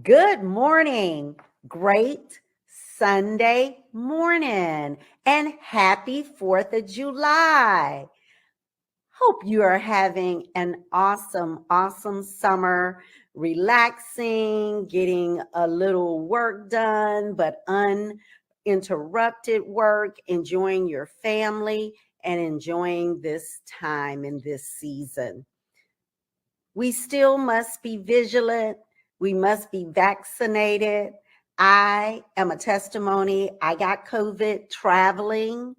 Good morning, great Sunday morning, and happy 4th of July. Hope you are having an awesome summer, relaxing, getting a little work done, but uninterrupted work, enjoying your family, and enjoying this time in this season. We still must be vigilant. We must be vaccinated. I am a testimony. I got COVID traveling.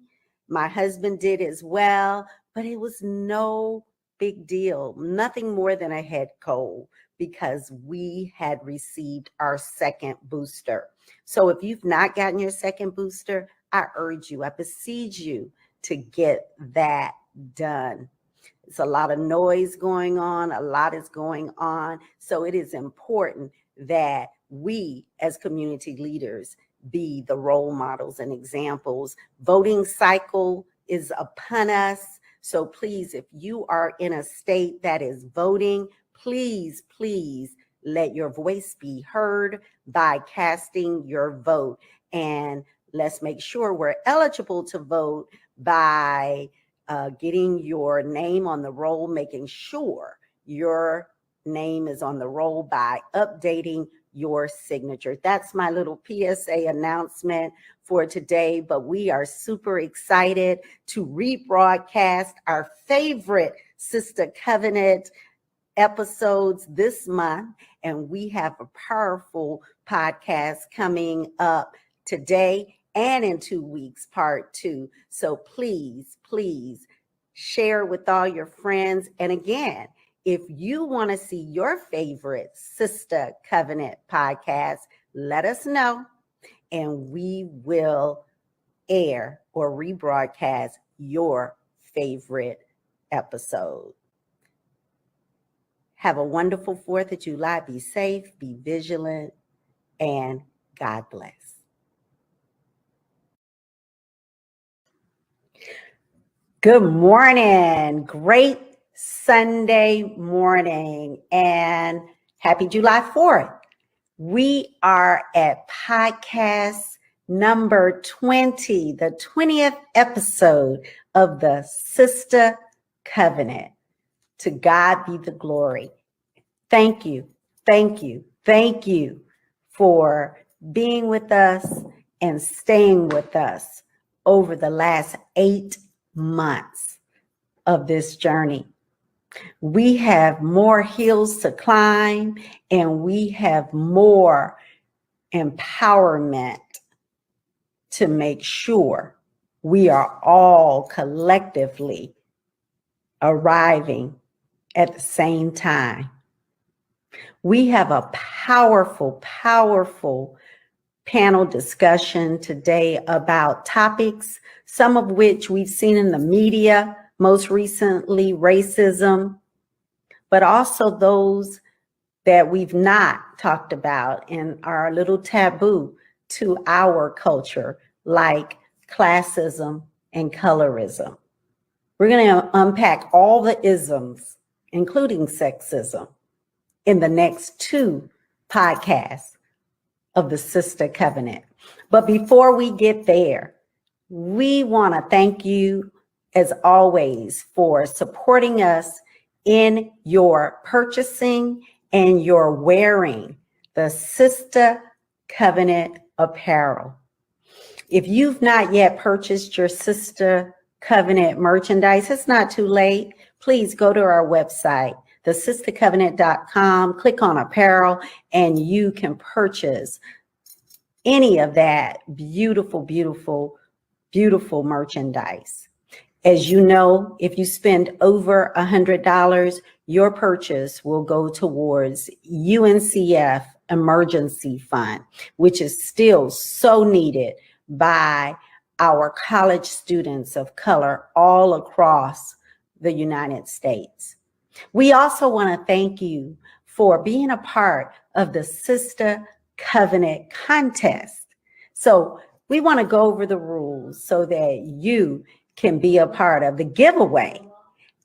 My husband did as well, but it was no big deal. Nothing more than a head cold because we had received our second booster. So if you've not gotten your second booster, I urge you, I beseech you to get that done. It's a lot of noise going on. A lot is going on. So it is important that we as community leaders be the role models and examples. Voting cycle is upon us. So please, if you are in a state that is voting, please let your voice be heard by casting your vote. And let's make sure we're eligible to vote by getting your name on the roll, making sure your name is on the roll by updating your signature. That's my little PSA announcement for today, but we are super excited to rebroadcast our favorite Sister Covenant episodes this month, and we have a powerful podcast coming up today and in 2 weeks, part 2. So please share with all your friends. And again, if you want to see your favorite Sister Covenant podcast, let us know and we will air or rebroadcast your favorite episode. Have a wonderful 4th of July. Be safe, be vigilant, and God bless. Good morning. Great Sunday morning and happy July 4th. We are at podcast number 20, the 20th episode of the Sister Covenant. To God be the glory. Thank you for being with us and staying with us over the last 8 months of this journey. We have more hills to climb and we have more empowerment to make sure we are all collectively arriving at the same time. We have a powerful panel discussion today about topics, some of which we've seen in the media, most recently racism, but also those that we've not talked about and are a little taboo to our culture, like classism and colorism. We're going to unpack all the isms, including sexism, in the next 2 podcasts of the Sister Covenant. But before we get there, we want to thank you, as always, for supporting us in your purchasing and your wearing the Sister Covenant apparel. If you've not yet purchased your Sister Covenant merchandise, it's not too late. Please go to our website, thesistercovenant.com, click on apparel, and you can purchase any of that beautiful merchandise. As you know, if you spend over $100, your purchase will go towards UNCF Emergency Fund, which is still so needed by our college students of color all across the United States. We also want to thank you for being a part of the Sister Covenant contest. So we want to go over the rules so that you can be a part of the giveaway.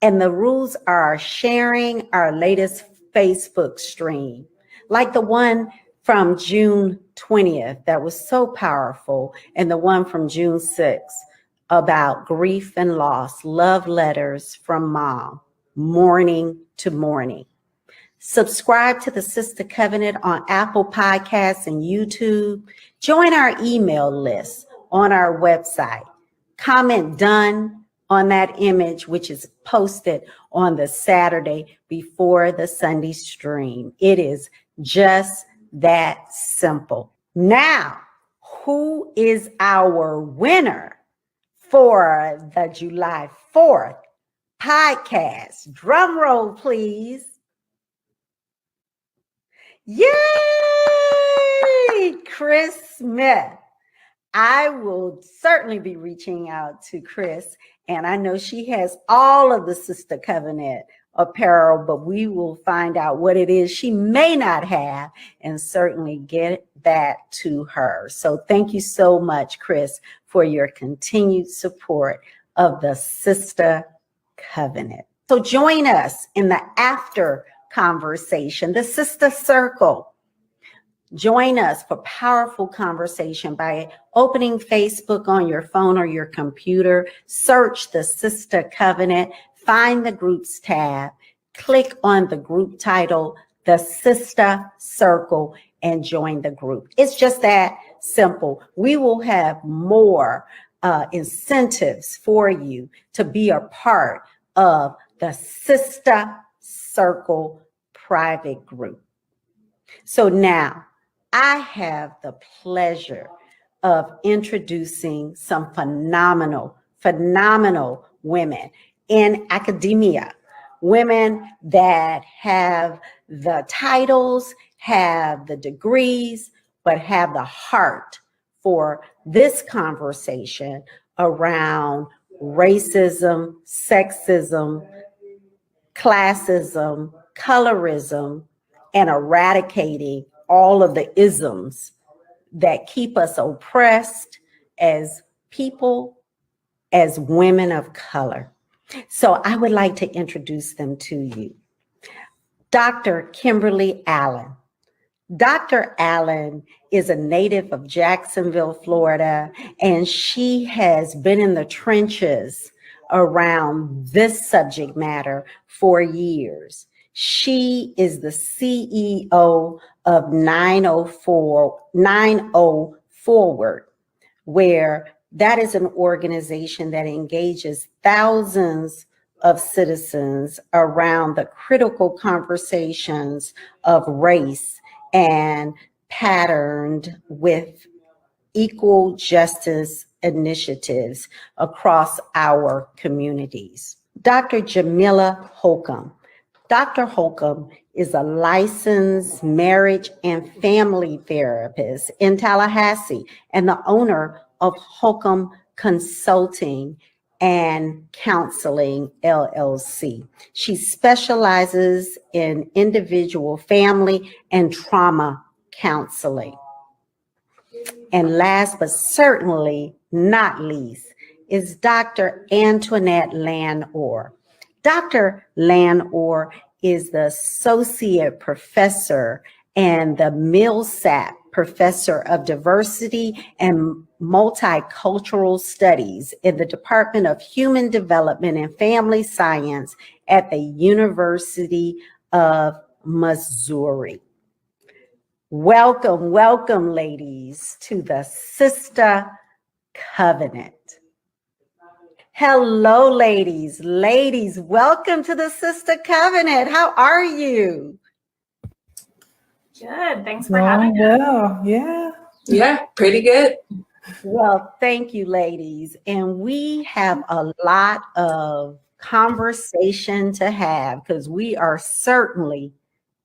And the rules are sharing our latest Facebook stream, like the one from June 20th that was so powerful, and the one from June 6th about grief and loss, love letters from mom, morning to morning. Subscribe to the Sister Covenant on Apple Podcasts and YouTube. Join our email list on our website. Comment done on that image, which is posted on the Saturday before the Sunday stream. It is just that simple. Now, who is our winner for the July 4th podcast? Drum roll, please. Yay! Chris Smith. I will certainly be reaching out to Chris, and I know she has all of the Sister Covenant apparel, but we will find out what it is she may not have and certainly get that to her. So thank you so much, Chris, for your continued support of the Sister Covenant. So join us in the after conversation, the Sister Circle. Join us for powerful conversation by opening Facebook on your phone or your computer. Search the Sister Covenant, find the groups tab, click on the group title, the Sister Circle, and join the group. It's just that simple. We will have more incentives for you to be a part of the Sister Circle private group. So now, I have the pleasure of introducing some phenomenal women in academia, women that have the titles, have the degrees, but have the heart for this conversation around racism, sexism, classism, colorism, and eradicating all of the isms that keep us oppressed as people, as women of color. So I would like to introduce them to you. Dr. Kimberly Allen. Dr. Allen is a native of Jacksonville, Florida, and she has been in the trenches around this subject matter for years. She is the CEO of 90 Forward, where that is an organization that engages thousands of citizens around the critical conversations of race and patterned with equal justice initiatives across our communities. Dr. Jamila Holcomb. Dr. Holcomb is a licensed marriage and family therapist in Tallahassee and the owner of Holcomb Consulting and Counseling, LLC. She specializes in individual, family, and trauma counseling. And last but certainly not least is Dr. Antoinette Landor. Dr. Landor is the associate professor and the Millsap Professor of Diversity and Multicultural Studies in the Department of Human Development and Family Science at the University of Missouri. Welcome, welcome, ladies, to the Sister Covenant. Hello, ladies. Ladies, welcome to the Sister Covenant. How are you? Good. Thanks for having us. Well, yeah. Yeah, pretty good. Well, thank you, ladies. And we have a lot of conversation to have because we are certainly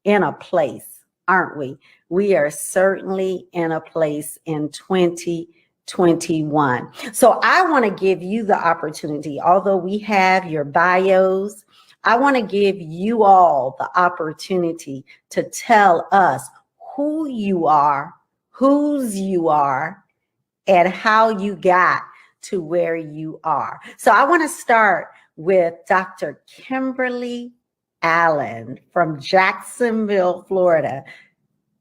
in a place, aren't we? We are certainly in a place in 2021. So I want to give you the opportunity, although we have your bios, I want to give you all the opportunity to tell us who you are, whose you are, and how you got to where you are. So I want to start with Dr. Kimberly Allen from Jacksonville, Florida.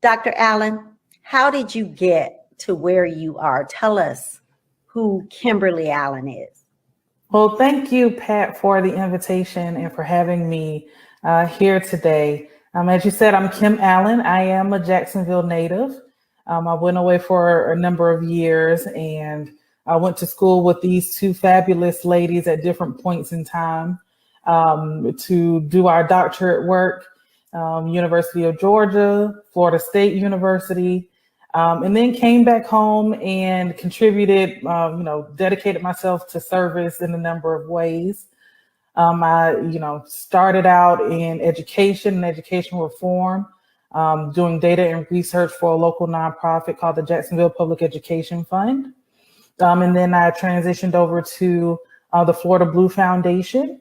Dr. Allen, how did you get to where you are? Tell us who Kimberly Allen is. Well, thank you, Pat, for the invitation and for having me here today. As you said, I'm Kim Allen. I am a Jacksonville native. I went away for a number of years, and I went to school with these two fabulous ladies at different points in time to do our doctorate work, University of Georgia, Florida State University, and then came back home and contributed, dedicated myself to service in a number of ways. I started out in education and education reform, doing data and research for a local nonprofit called the Jacksonville Public Education Fund. And then I transitioned over to the Florida Blue Foundation,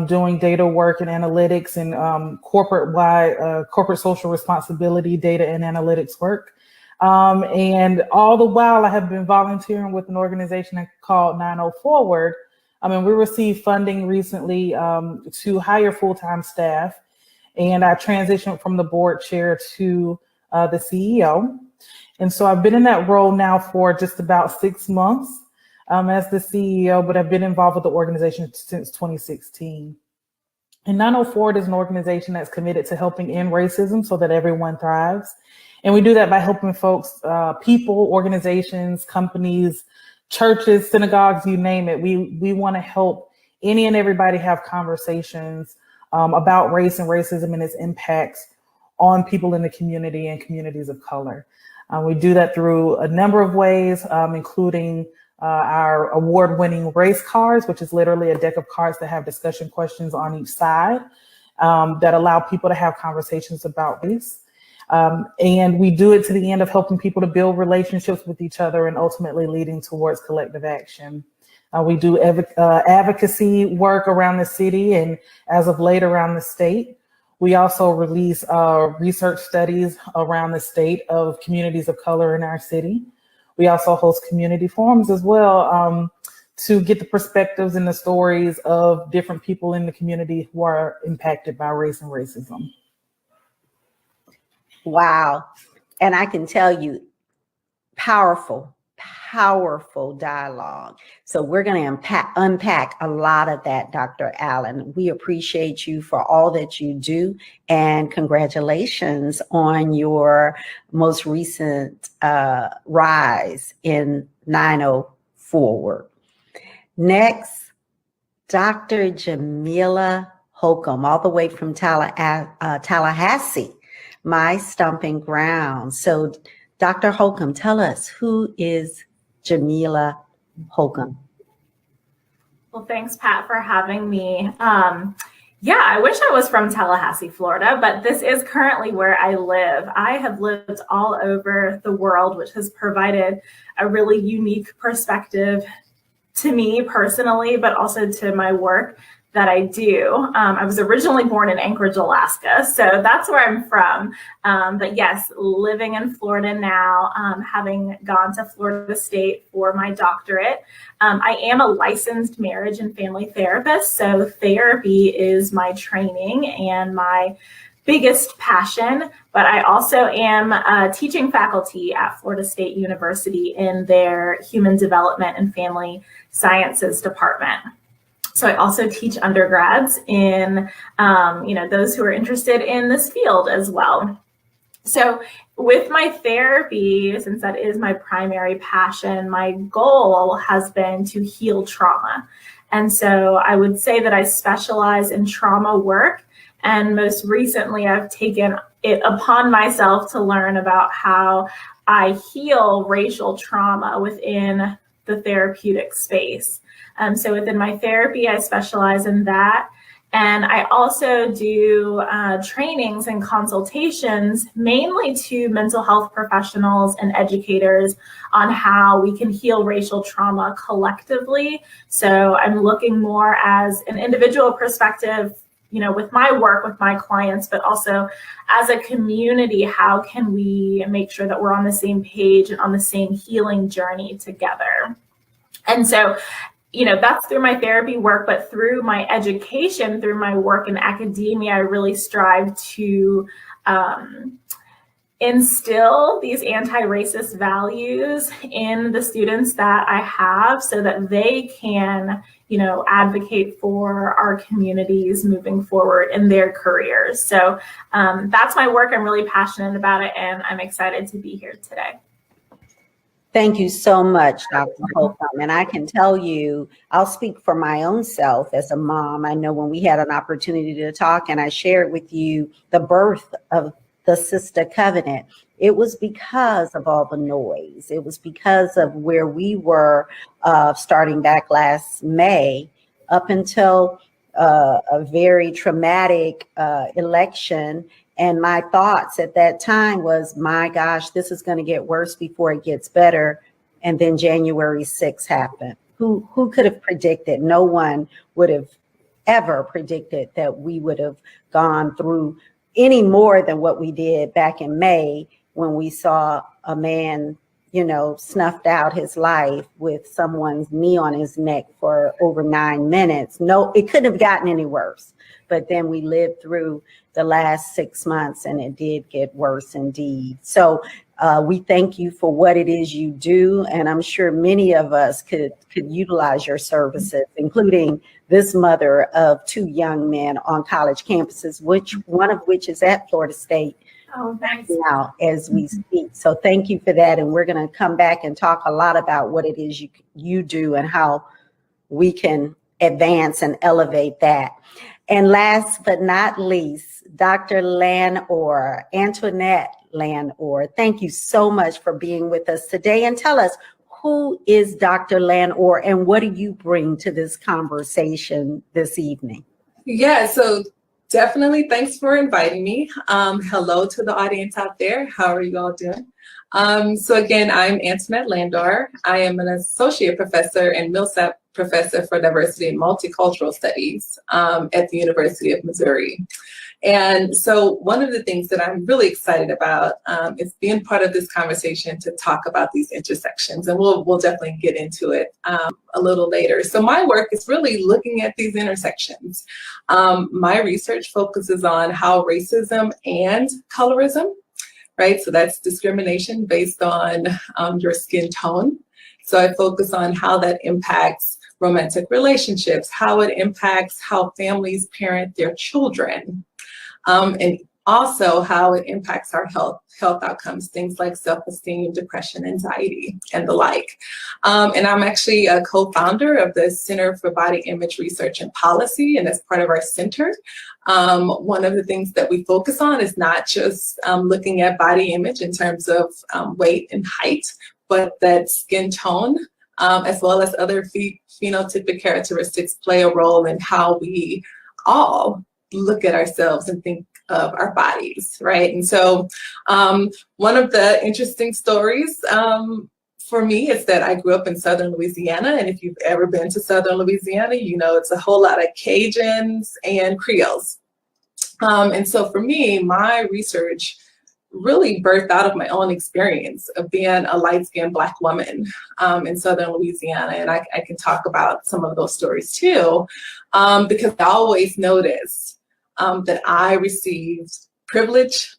doing data work and analytics and corporate social responsibility data and analytics work. And all the while I have been volunteering with an organization called 90 Forward. We received funding recently to hire full-time staff, and I transitioned from the board chair to the CEO. And so I've been in that role now for just about 6 months as the CEO, but I've been involved with the organization since 2016. And 90 Forward is an organization that's committed to helping end racism so that everyone thrives. And we do that by helping folks, people, organizations, companies, churches, synagogues, you name it. We want to help any and everybody have conversations about race and racism and its impacts on people in the community and communities of color. We do that through a number of ways, including our award-winning race cards, which is literally a deck of cards that have discussion questions on each side that allow people to have conversations about race. And we do it to the end of helping people to build relationships with each other and ultimately leading towards collective action. We do advocacy work around the city and as of late around the state. We also release research studies around the state of communities of color in our city. We also host community forums as well to get the perspectives and the stories of different people in the community who are impacted by race and racism. Wow. And I can tell you, powerful dialogue. So we're going to unpack a lot of that, Dr. Allen. We appreciate you for all that you do, and congratulations on your most recent rise in 90 Forward. Next, Dr. Jamila Holcomb, all the way from Tallahassee, my stomping ground. So Dr. Holcomb, tell us, who is Jamila Holcomb? Well, thanks, Pat, for having me. I wish I was from Tallahassee, Florida, but this is currently where I live. I have lived all over the world, which has provided a really unique perspective to me personally, but also to my work that I do. I was originally born in Anchorage, Alaska, so that's where I'm from. But yes, living in Florida now, having gone to Florida State for my doctorate. I am a licensed marriage and family therapist, so therapy is my training and my biggest passion, but I also am a teaching faculty at Florida State University in their Human Development and Family Sciences department. So I also teach undergrads in, those who are interested in this field as well. So with my therapy, since that is my primary passion, my goal has been to heal trauma. And so I would say that I specialize in trauma work. And most recently, I've taken it upon myself to learn about how I heal racial trauma within the therapeutic space. So within my therapy, I specialize in that. And I also do trainings and consultations, mainly to mental health professionals and educators on how we can heal racial trauma collectively. So I'm looking more as an individual perspective, with my work, with my clients, but also as a community, how can we make sure that we're on the same page and on the same healing journey together? And so, that's through my therapy work, but through my education, through my work in academia, I really strive to instill these anti-racist values in the students that I have so that they can, advocate for our communities moving forward in their careers. So that's my work. I'm really passionate about it, and I'm excited to be here today. Thank you so much, Dr. Holcomb. And I can tell you, I'll speak for my own self as a mom. I know when we had an opportunity to talk and I shared with you the birth of the Sister Covenant, it was because of all the noise. It was because of where we were starting back last May up until a very traumatic election. And my thoughts at that time was, my gosh, this is going to get worse before it gets better. And then January 6th happened. Who could have predicted? No one would have ever predicted that we would have gone through any more than what we did back in May when we saw a man, snuffed out his life with someone's knee on his neck for over 9 minutes. No, it couldn't have gotten any worse. But then we lived through the last 6 months and it did get worse indeed. So we thank you for what it is you do. And I'm sure many of us could utilize your services, including this mother of 2 young men on college campuses, one of which is at Florida State. Oh, thanks. Now as we speak. So thank you for that. And we're going to come back and talk a lot about what it is you do and how we can advance and elevate that. And last but not least, Dr. Lanor, Antoinette Lanor, thank you so much for being with us today. And tell us, who is Dr. Lanor and what do you bring to this conversation this evening? Yeah, so definitely thanks for inviting me. Hello to the audience out there. How are you all doing? So again, I'm Antoinette Landor. I am an associate professor and Millsap professor for diversity and multicultural studies at the University of Missouri. And so one of the things that I'm really excited about is being part of this conversation to talk about these intersections, and we'll definitely get into it a little later. So my work is really looking at these intersections. My research focuses on how racism and colorism, right? So that's discrimination based on your skin tone. So I focus on how that impacts romantic relationships, how it impacts how families parent their children, and also how it impacts our health outcomes, things like self-esteem, depression, anxiety, and the like. And I'm actually a co-founder of the Center for Body Image Research and Policy, and as part of our center, one of the things that we focus on is not just looking at body image in terms of weight and height, but that skin tone, as well as other phenotypic characteristics play a role in how we all look at ourselves and think of our bodies, right? And so one of the interesting stories for me is that I grew up in Southern Louisiana, and if you've ever been to Southern Louisiana, you know it's a whole lot of Cajuns and Creoles. And so for me, my research really birthed out of my own experience of being a light-skinned Black woman in Southern Louisiana. And I can talk about some of those stories too, because I always noticed that I received privilege,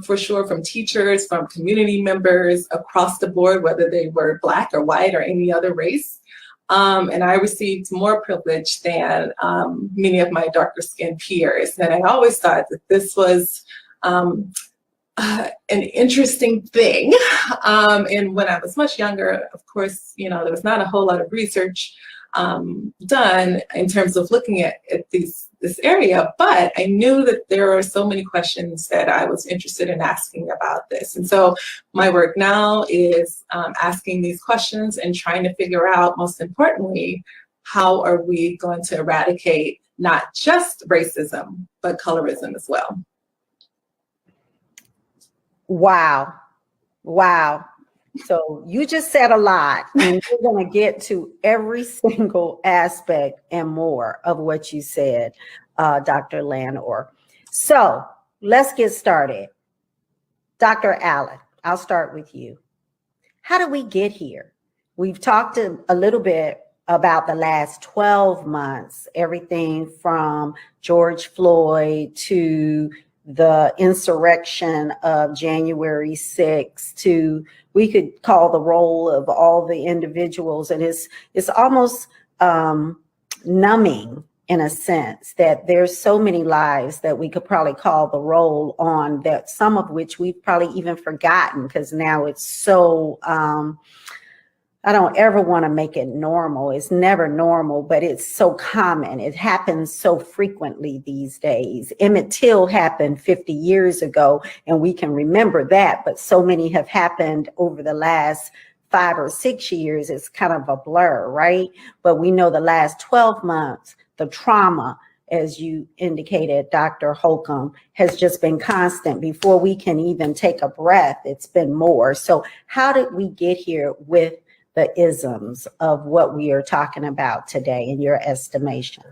for sure, from teachers, from community members across the board, whether they were Black or white or any other race. And I received more privilege than many of my darker skinned peers. And I always thought that this was an interesting thing. And when I was much younger, of course, there was not a whole lot of research done in terms of looking at this area, but I knew that there are so many questions that I was interested in asking about this. And so my work now is asking these questions and trying to figure out, most importantly, how are we going to eradicate not just racism, but colorism as well. Wow. So you just said a lot, and we're going to get to every single aspect and more of what you said, Dr. Lanor. So let's get started. Dr. Allen, I'll start with you. How did we get here? We've talked a little bit about the last 12 months, everything from George Floyd to the insurrection of January 6th to, we could call the roll of all the individuals, and it's almost numbing in a sense that there's so many lives that we could probably call the roll on, that some of which we've probably even forgotten because now it's so I don't ever want to make it normal. It's never normal, but it's so common. It happens so frequently these days. Emmett Till happened 50 years ago, and we can remember that, but so many have happened over the last 5 or 6 years. It's kind of a blur, right? But we know the last 12 months, the trauma, as you indicated, Dr. Holcomb, has just been constant. Before we can even take a breath, it's been more. So how did we get here with the isms of what we are talking about today in your estimation?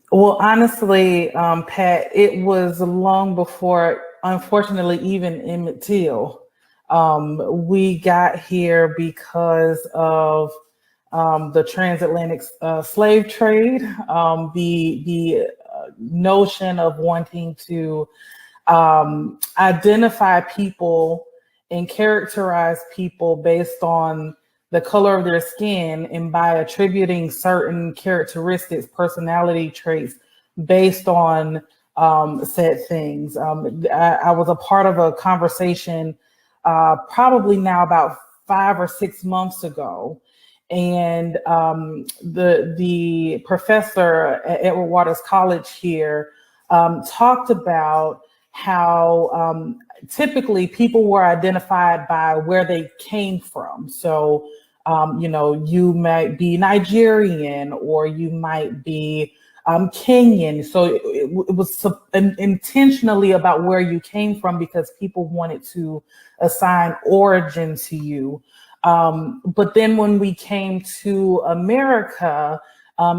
Well, honestly, Pat, it was long before, unfortunately, even Emmett Till. We got here because of the transatlantic slave trade, the notion of wanting to identify people and characterize people based on the color of their skin, and by attributing certain characteristics, personality traits based on said things. I was a part of a conversation probably now about 5 or 6 months ago. And the professor at Edward Waters College here talked about how typically people were identified by where they came from. So, you might be Nigerian, or you might be Kenyan. So it was intentionally about where you came from, because people wanted to assign origin to you. But then when we came to America,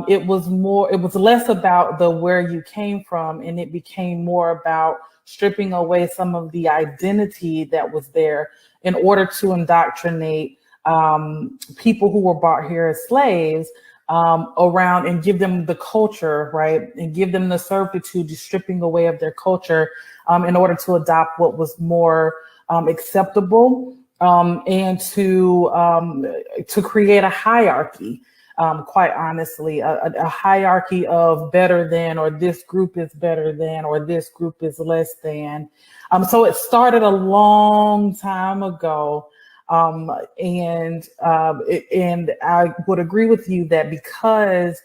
it was less about the where you came from, and it became more about stripping away some of the identity that was there in order to indoctrinate people who were brought here as slaves around, and give them the culture, right? And give them the servitude, just stripping away of their culture in order to adopt what was more acceptable, and to create a hierarchy. Quite honestly, a hierarchy of better than, or this group is better than, or this group is less than. So it started a long time ago. And I would agree with you that because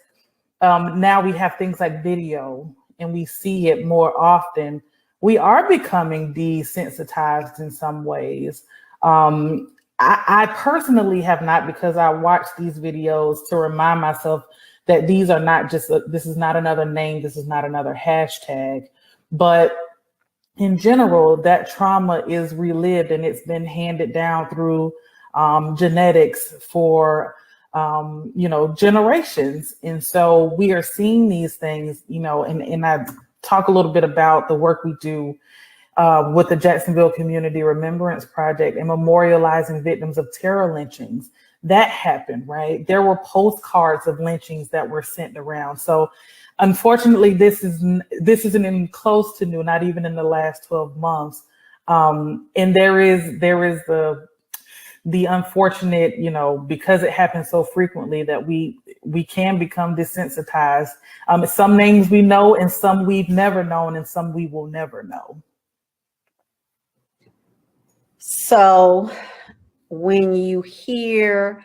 now we have things like video and we see it more often, we are becoming desensitized in some ways. I personally have not, because I watch these videos to remind myself that these are not just, this is not another name, this is not another hashtag, but in general, that trauma is relived, and it's been handed down through genetics for, generations. And so we are seeing these things, and I talk a little bit about the work we do with the Jacksonville Community Remembrance Project and memorializing victims of terror lynchings. That happened, right? There were postcards of lynchings that were sent around. So unfortunately, this isn't even close to new, not even in the last 12 months. And there is the unfortunate, because it happens so frequently, that we can become desensitized. Some names we know, and some we've never known, and some we will never know. So when you hear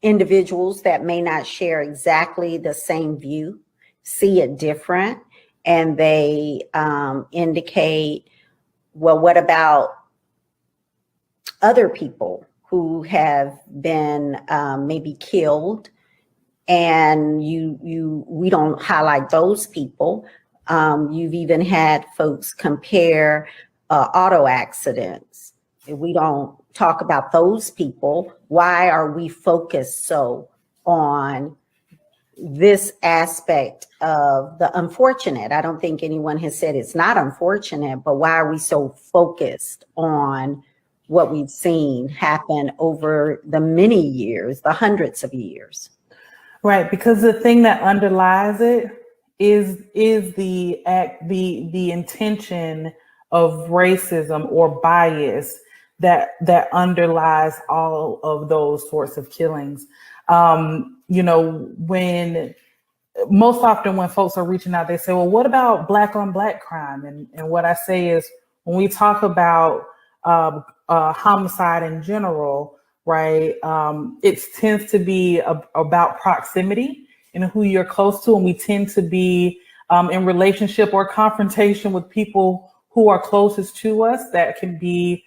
individuals that may not share exactly the same view, see it different, and they indicate, well, what about other people who have been maybe killed, and we don't highlight those people. You've even had folks compare auto accidents. We don't talk about those people. Why are we focused so on this aspect of the unfortunate? I don't think anyone has said it's not unfortunate, but why are we so focused on what we've seen happen over the many years, the hundreds of years? Right, because the thing that underlies it is the act, the intention of racism or bias that underlies all of those sorts of killings. When most often when folks are reaching out, they say, well, what about Black on Black crime? And what I say is, when we talk about homicide in general, right, it tends to be about proximity and who you're close to. And we tend to be in relationship or confrontation with people who are closest to us. That can be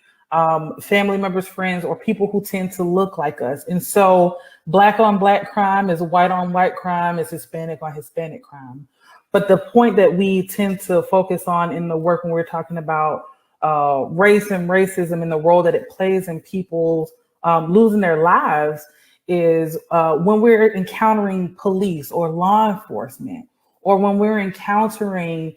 family members, friends, or people who tend to look like us. And so Black on Black crime is white on white crime, is Hispanic on Hispanic crime. But the point that we tend to focus on in the work when we're talking about race and racism and the role that it plays in people losing their lives is when we're encountering police or law enforcement, or when we're encountering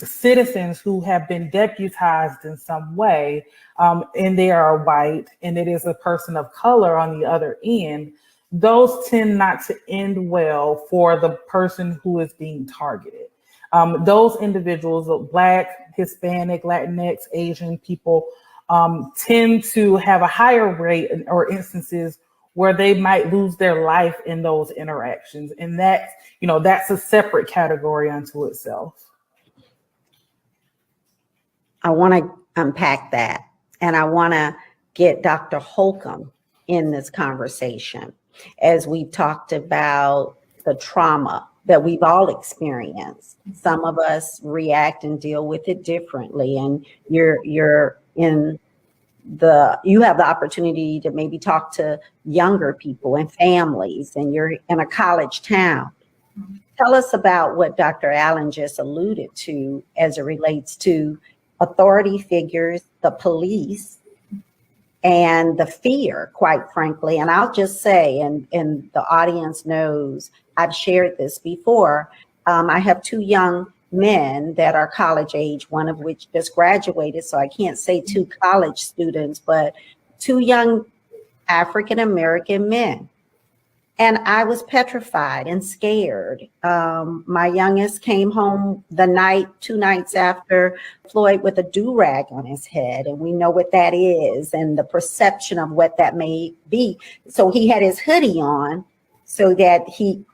citizens who have been deputized in some way, and they are white, and it is a person of color on the other end, those tend not to end well for the person who is being targeted. Those individuals, Black, Hispanic, Latinx, Asian people, tend to have a higher rate or instances where they might lose their life in those interactions. And that's a separate category unto itself. I want to unpack that, and I want to get Dr. Holcomb in this conversation as we talked about the trauma that we've all experienced. Some of us react and deal with it differently, and you have the opportunity to maybe talk to younger people and families, and you're in a college town. Tell us about what Dr. Allen just alluded to as it relates to authority figures, the police, and the fear, quite frankly. And I'll just say, and the audience knows, I've shared this before. I have two young men that are college age, one of which just graduated, so I can't say two college students, but two young African-American men. And I was petrified and scared. My youngest came home two nights after Floyd with a do-rag on his head. And we know what that is and the perception of what that may be. So he had his hoodie on so that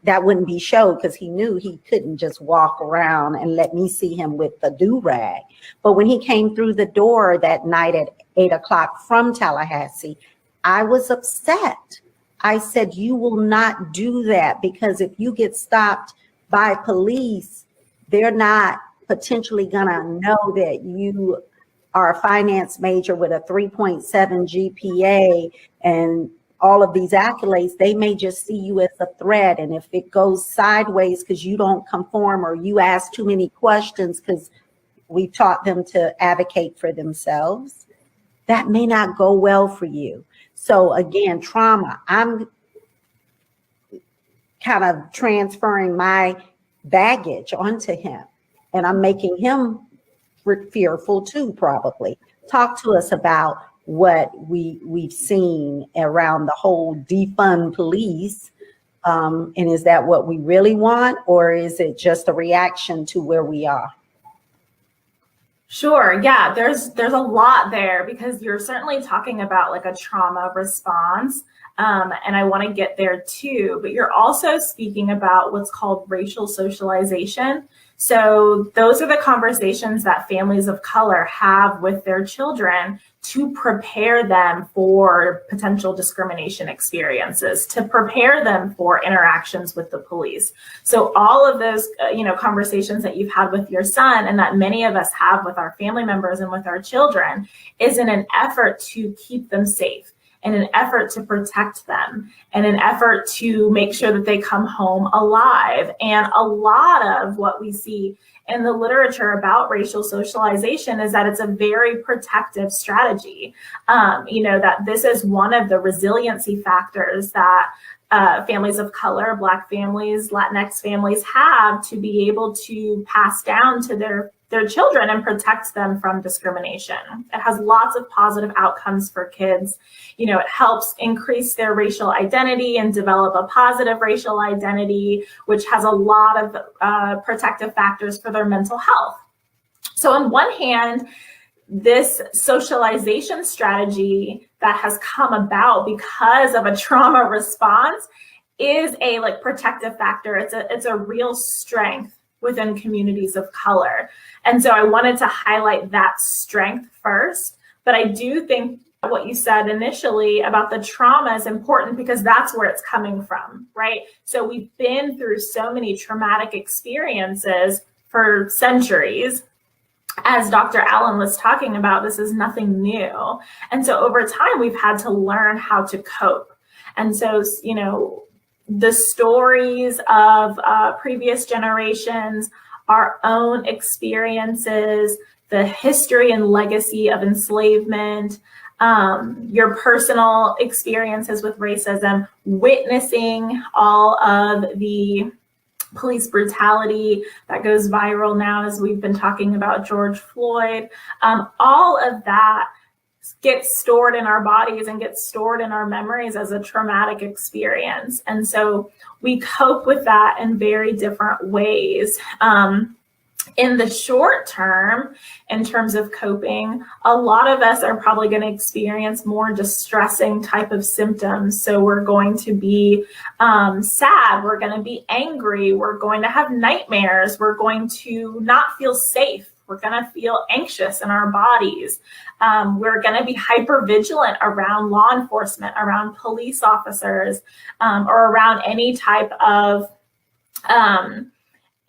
that wouldn't be showed, because he knew he couldn't just walk around and let me see him with the do-rag. But when he came through the door that night at 8:00 from Tallahassee, I was upset. I said, you will not do that, because if you get stopped by police, they're not potentially gonna know that you are a finance major with a 3.7 GPA and all of these accolades. They may just see you as a threat. And if it goes sideways because you don't conform, or you ask too many questions because we taught them to advocate for themselves, that may not go well for you. So again, trauma, I'm kind of transferring my baggage onto him, and I'm making him fearful too, probably. Talk to us about what we've seen around the whole defund police. And is that what we really want, or is it just a reaction to where we are? Sure. Yeah, there's a lot there, because you're certainly talking about like a trauma response. And I want to get there too, but you're also speaking about what's called racial socialization. So those are the conversations that families of color have with their children to prepare them for potential discrimination experiences, to prepare them for interactions with the police. So all of those, conversations that you've had with your son, and that many of us have with our family members and with our children, is in an effort to keep them safe, in an effort to protect them, and an effort to make sure that they come home alive. And a lot of what we see in the literature about racial socialization is that it's a very protective strategy. That this is one of the resiliency factors that families of color, Black families, Latinx families have to be able to pass down to their their children and protect them from discrimination. It has lots of positive outcomes for kids. You know, it helps increase their racial identity and develop a positive racial identity, which has a lot of protective factors for their mental health. So on one hand, this socialization strategy that has come about because of a trauma response is a like protective factor. It's a real strength within communities of color. And so I wanted to highlight that strength first, but I do think what you said initially about the trauma is important because that's where it's coming from, right? So we've been through so many traumatic experiences for centuries. As Dr. Allen was talking about, this is nothing new. And so over time, we've had to learn how to cope. And so, you know, the stories of previous generations, our own experiences, the history and legacy of enslavement, your personal experiences with racism, witnessing all of the police brutality that goes viral now, as we've been talking about George Floyd, all of that gets stored in our bodies and gets stored in our memories as a traumatic experience. And so we cope with that in very different ways. In the short term, in terms of coping, a lot of us are probably going to experience more distressing type of symptoms. So we're going to be sad, we're going to be angry, we're going to have nightmares, we're going to not feel safe, we're going to feel anxious in our bodies. We're going to be hypervigilant around law enforcement, around police officers, or around any type of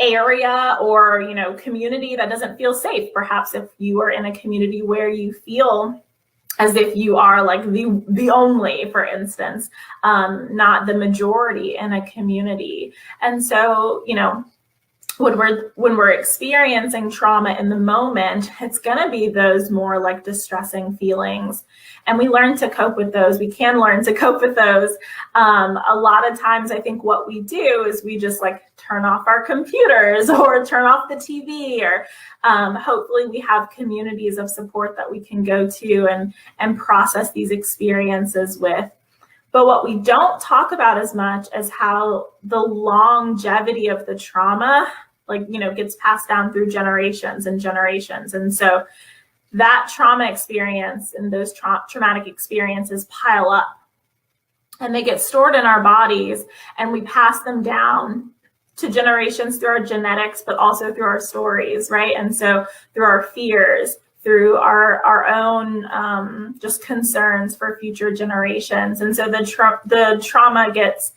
area or, you know, community that doesn't feel safe. Perhaps if you are in a community where you feel as if you are like the only, for instance, not the majority in a community. And so, you know, when we're experiencing trauma in the moment, it's going to be those more like distressing feelings. And we learn to cope with those. We can learn to cope with those. A lot of times, I think what we do is we just like turn off our computers or turn off the TV, or hopefully we have communities of support that we can go to and process these experiences with. But what we don't talk about as much is how the longevity of the trauma, like, you know, gets passed down through generations and generations. And so that trauma experience and those traumatic experiences pile up and they get stored in our bodies, and we pass them down to generations through our genetics, but also through our stories, right? And so through our fears, through our own just concerns for future generations. And so the trauma gets,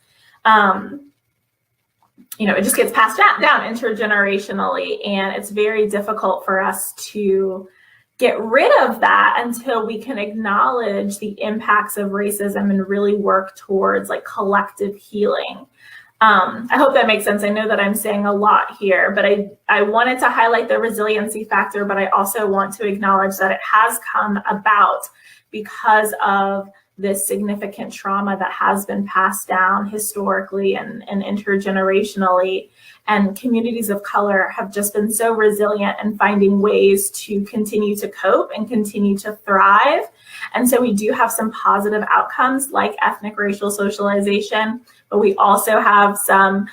you know, it just gets passed down intergenerationally, and it's very difficult for us to get rid of that until we can acknowledge the impacts of racism and really work towards like collective healing. I hope that makes sense. I know that I'm saying a lot here, but I wanted to highlight the resiliency factor, but I also want to acknowledge that it has come about because of this significant trauma that has been passed down historically and intergenerationally. And communities of color have just been so resilient in finding ways to continue to cope and continue to thrive. And so we do have some positive outcomes like ethnic racial socialization, but we also have some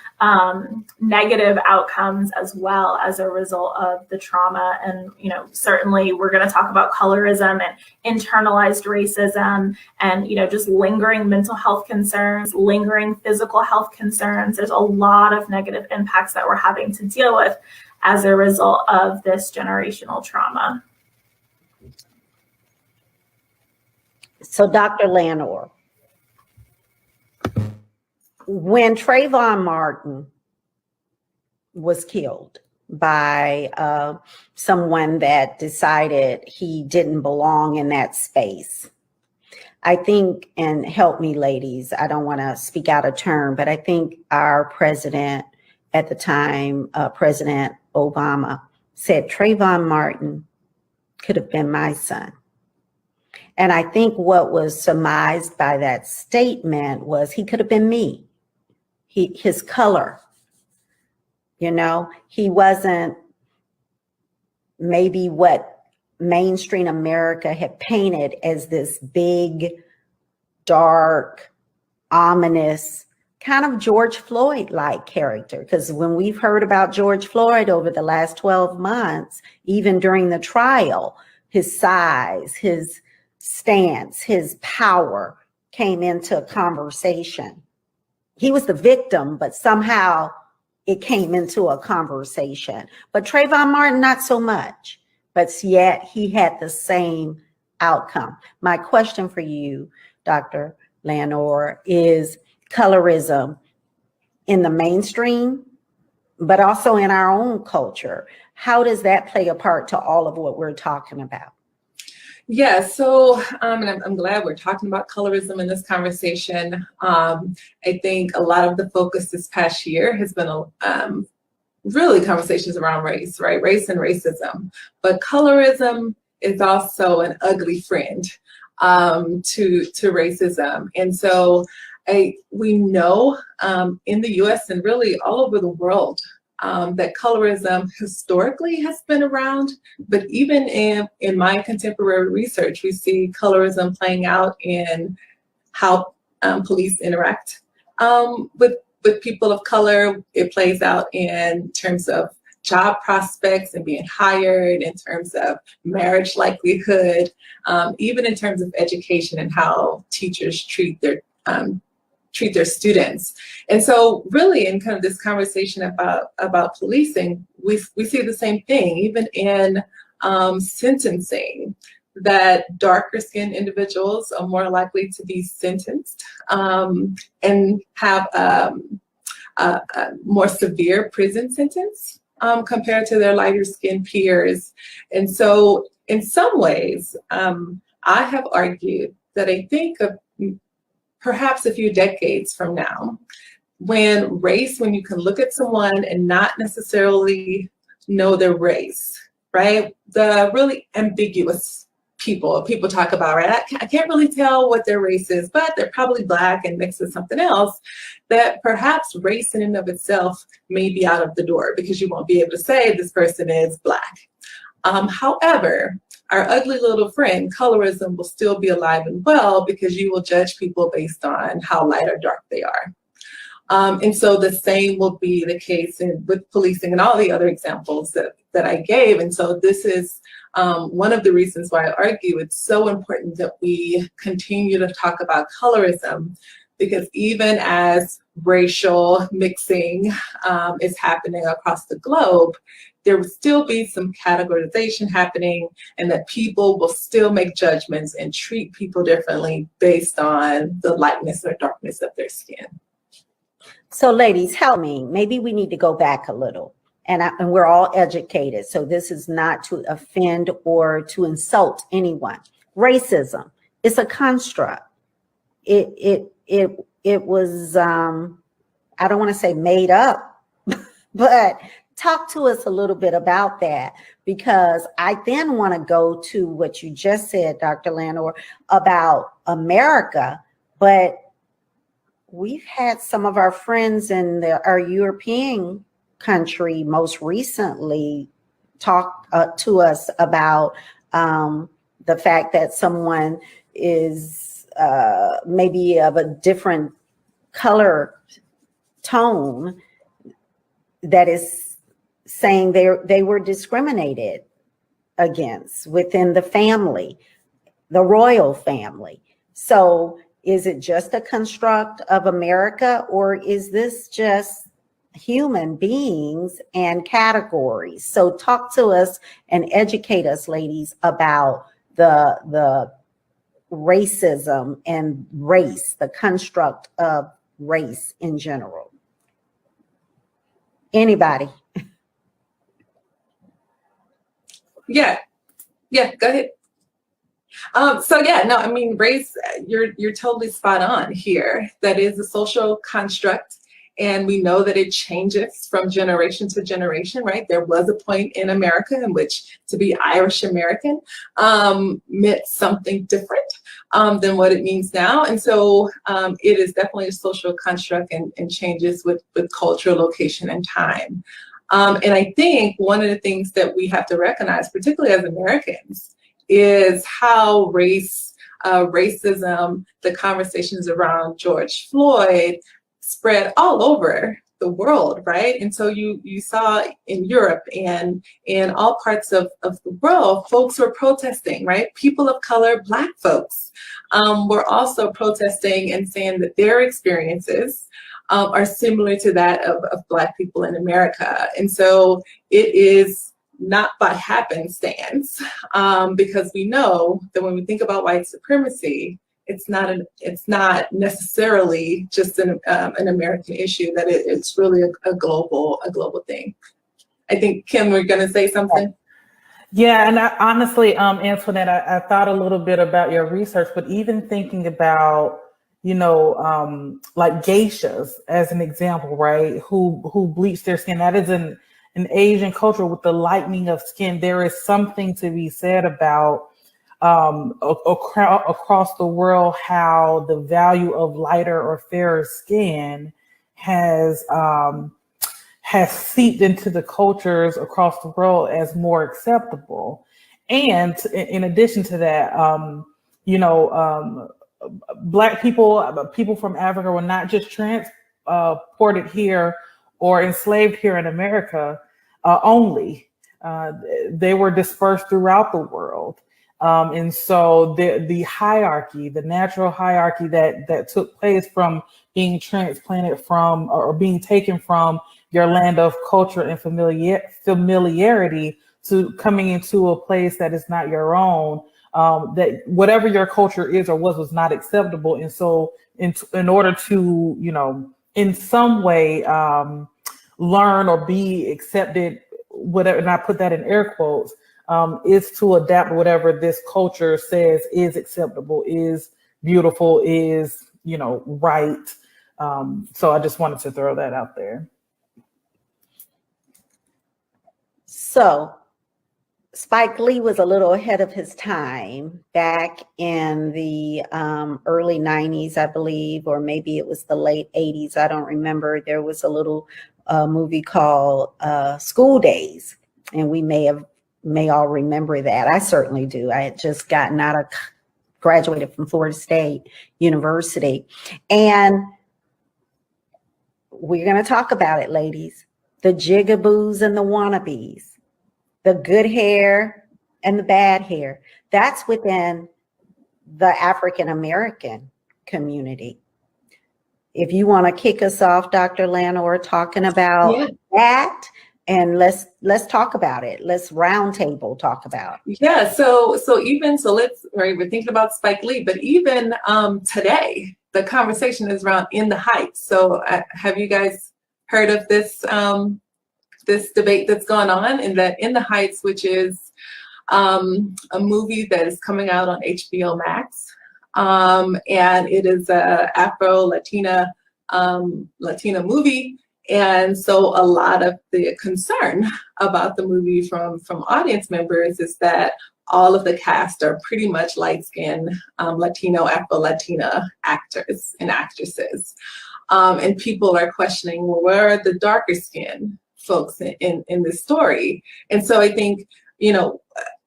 negative outcomes as well as a result of the trauma. And, you know, certainly we're going to talk about colorism and internalized racism and, you know, just lingering mental health concerns, lingering physical health concerns. There's a lot of negative impacts that we're having to deal with as a result of this generational trauma. So, Dr. Landor, when Trayvon Martin was killed by someone that decided he didn't belong in that space, I think, and help me ladies, I don't want to speak out of turn, but I think our president at the time, President Obama, said Trayvon Martin could have been my son. And I think what was surmised by that statement was he could have been me. His color, you know, he wasn't maybe what mainstream America had painted as this big, dark, ominous, kind of George Floyd-like character. Because when we've heard about George Floyd over the last 12 months, even during the trial, his size, his stance, his power came into a conversation. He was the victim, but somehow it came into a conversation. But Trayvon Martin, not so much, but yet he had the same outcome. My question for you, Dr. Lanor, is colorism in the mainstream, but also in our own culture. How does that play a part to all of what we're talking about? Yeah, so and I'm glad we're talking about colorism in this conversation. I think a lot of the focus this past year has been really conversations around race, right? Race and racism. But colorism is also an ugly friend to racism. And so we know in the US and really all over the world that colorism historically has been around, but even in my contemporary research, we see colorism playing out in how police interact with people of color. It plays out in terms of job prospects and being hired, in terms of marriage likelihood, even in terms of education and how teachers treat their students. And so really in kind of this conversation about policing, we see the same thing, even in sentencing, that darker skinned individuals are more likely to be sentenced and have a more severe prison sentence compared to their lighter skinned peers. And so in some ways, I have argued that I think of perhaps a few decades from now, when you can look at someone and not necessarily know their race, right? The really ambiguous people talk about, right? I can't really tell what their race is, but they're probably Black and mixed with something else, that perhaps race in and of itself may be out of the door because you won't be able to say this person is Black. However, our ugly little friend, colorism, will still be alive and well because you will judge people based on how light or dark they are. And so the same will be the case with policing and all the other examples that I gave. And so this is one of the reasons why I argue it's so important that we continue to talk about colorism, because even as racial mixing is happening across the globe, there will still be some categorization happening, and that people will still make judgments and treat people differently based on the lightness or darkness of their skin. So ladies, help me. Maybe we need to go back a little. And we're all educated, so this is not to offend or to insult anyone. Racism is a construct. It was, I don't want to say made up, but talk to us a little bit about that, because I then want to go to what you just said, Dr. Lanor, about America, but we've had some of our friends in our European country most recently talk to us about the fact that someone is maybe of a different color tone that is saying they were discriminated against within the family, the royal family. So is it just a construct of America, or is this just human beings and categories? So talk to us and educate us, ladies, about the racism and race, the construct of race in general. Anybody? Yeah, go ahead. I mean, race, you're totally spot on here. That is a social construct, and we know that it changes from generation to generation, right? There was a point in America in which to be Irish American meant something different than what it means now. And so it is definitely a social construct and changes with culture, location, and time. And I think one of the things that we have to recognize, particularly as Americans, is how racism, the conversations around George Floyd spread all over the world, right? And so you saw in Europe and in all parts of the world, folks were protesting, right? People of color, Black folks, were also protesting and saying that their experiences are similar to that of Black people in America. And so it is not by happenstance, because we know that when we think about white supremacy, it's not necessarily just an American issue, that it's really a global thing. I think, Kim, we're going to say something. Yeah, and honestly, Antoinette, I thought a little bit about your research, but even thinking about, like geishas as an example, right? Who bleach their skin. That is an Asian culture with the lightening of skin. There is something to be said about across the world, how the value of lighter or fairer skin has seeped into the cultures across the world as more acceptable. And in addition to that, Black people from Africa were not just transported here or enslaved here in America only. They were dispersed throughout the world. And so the hierarchy, the natural hierarchy that took place from being transplanted from or being taken from your land of culture and familiarity to coming into a place that is not your own, that whatever your culture is or was not acceptable. And so in order to, in some way learn or be accepted, whatever, and I put that in air quotes, is to adapt whatever this culture says is acceptable, is beautiful, is, right. So I just wanted to throw that out there. So Spike Lee was a little ahead of his time back in the early 90s, I believe, or maybe it was the late 80s. I don't remember. There was a little movie called School Days, and we may all remember that. I certainly do. I had just graduated from Florida State University. And we're going to talk about it, ladies. The jigaboos and the wannabes, the good hair and the bad hair. That's within the African American community. If you want to kick us off, Dr. Lanor, talking about that, and let's talk about it. Let's roundtable talk about. Yeah. So we're thinking about Spike Lee, but even today, the conversation is around In the Heights. So have you guys heard of this this debate that's going on? In the Heights, which is a movie that is coming out on HBO Max, and it is a Afro-Latina movie. And so a lot of the concern about the movie from audience members is that all of the cast are pretty much light-skinned Latino, Afro-Latina actors and actresses. And people are questioning, well, where are the darker skinned folks in this story? And so I think,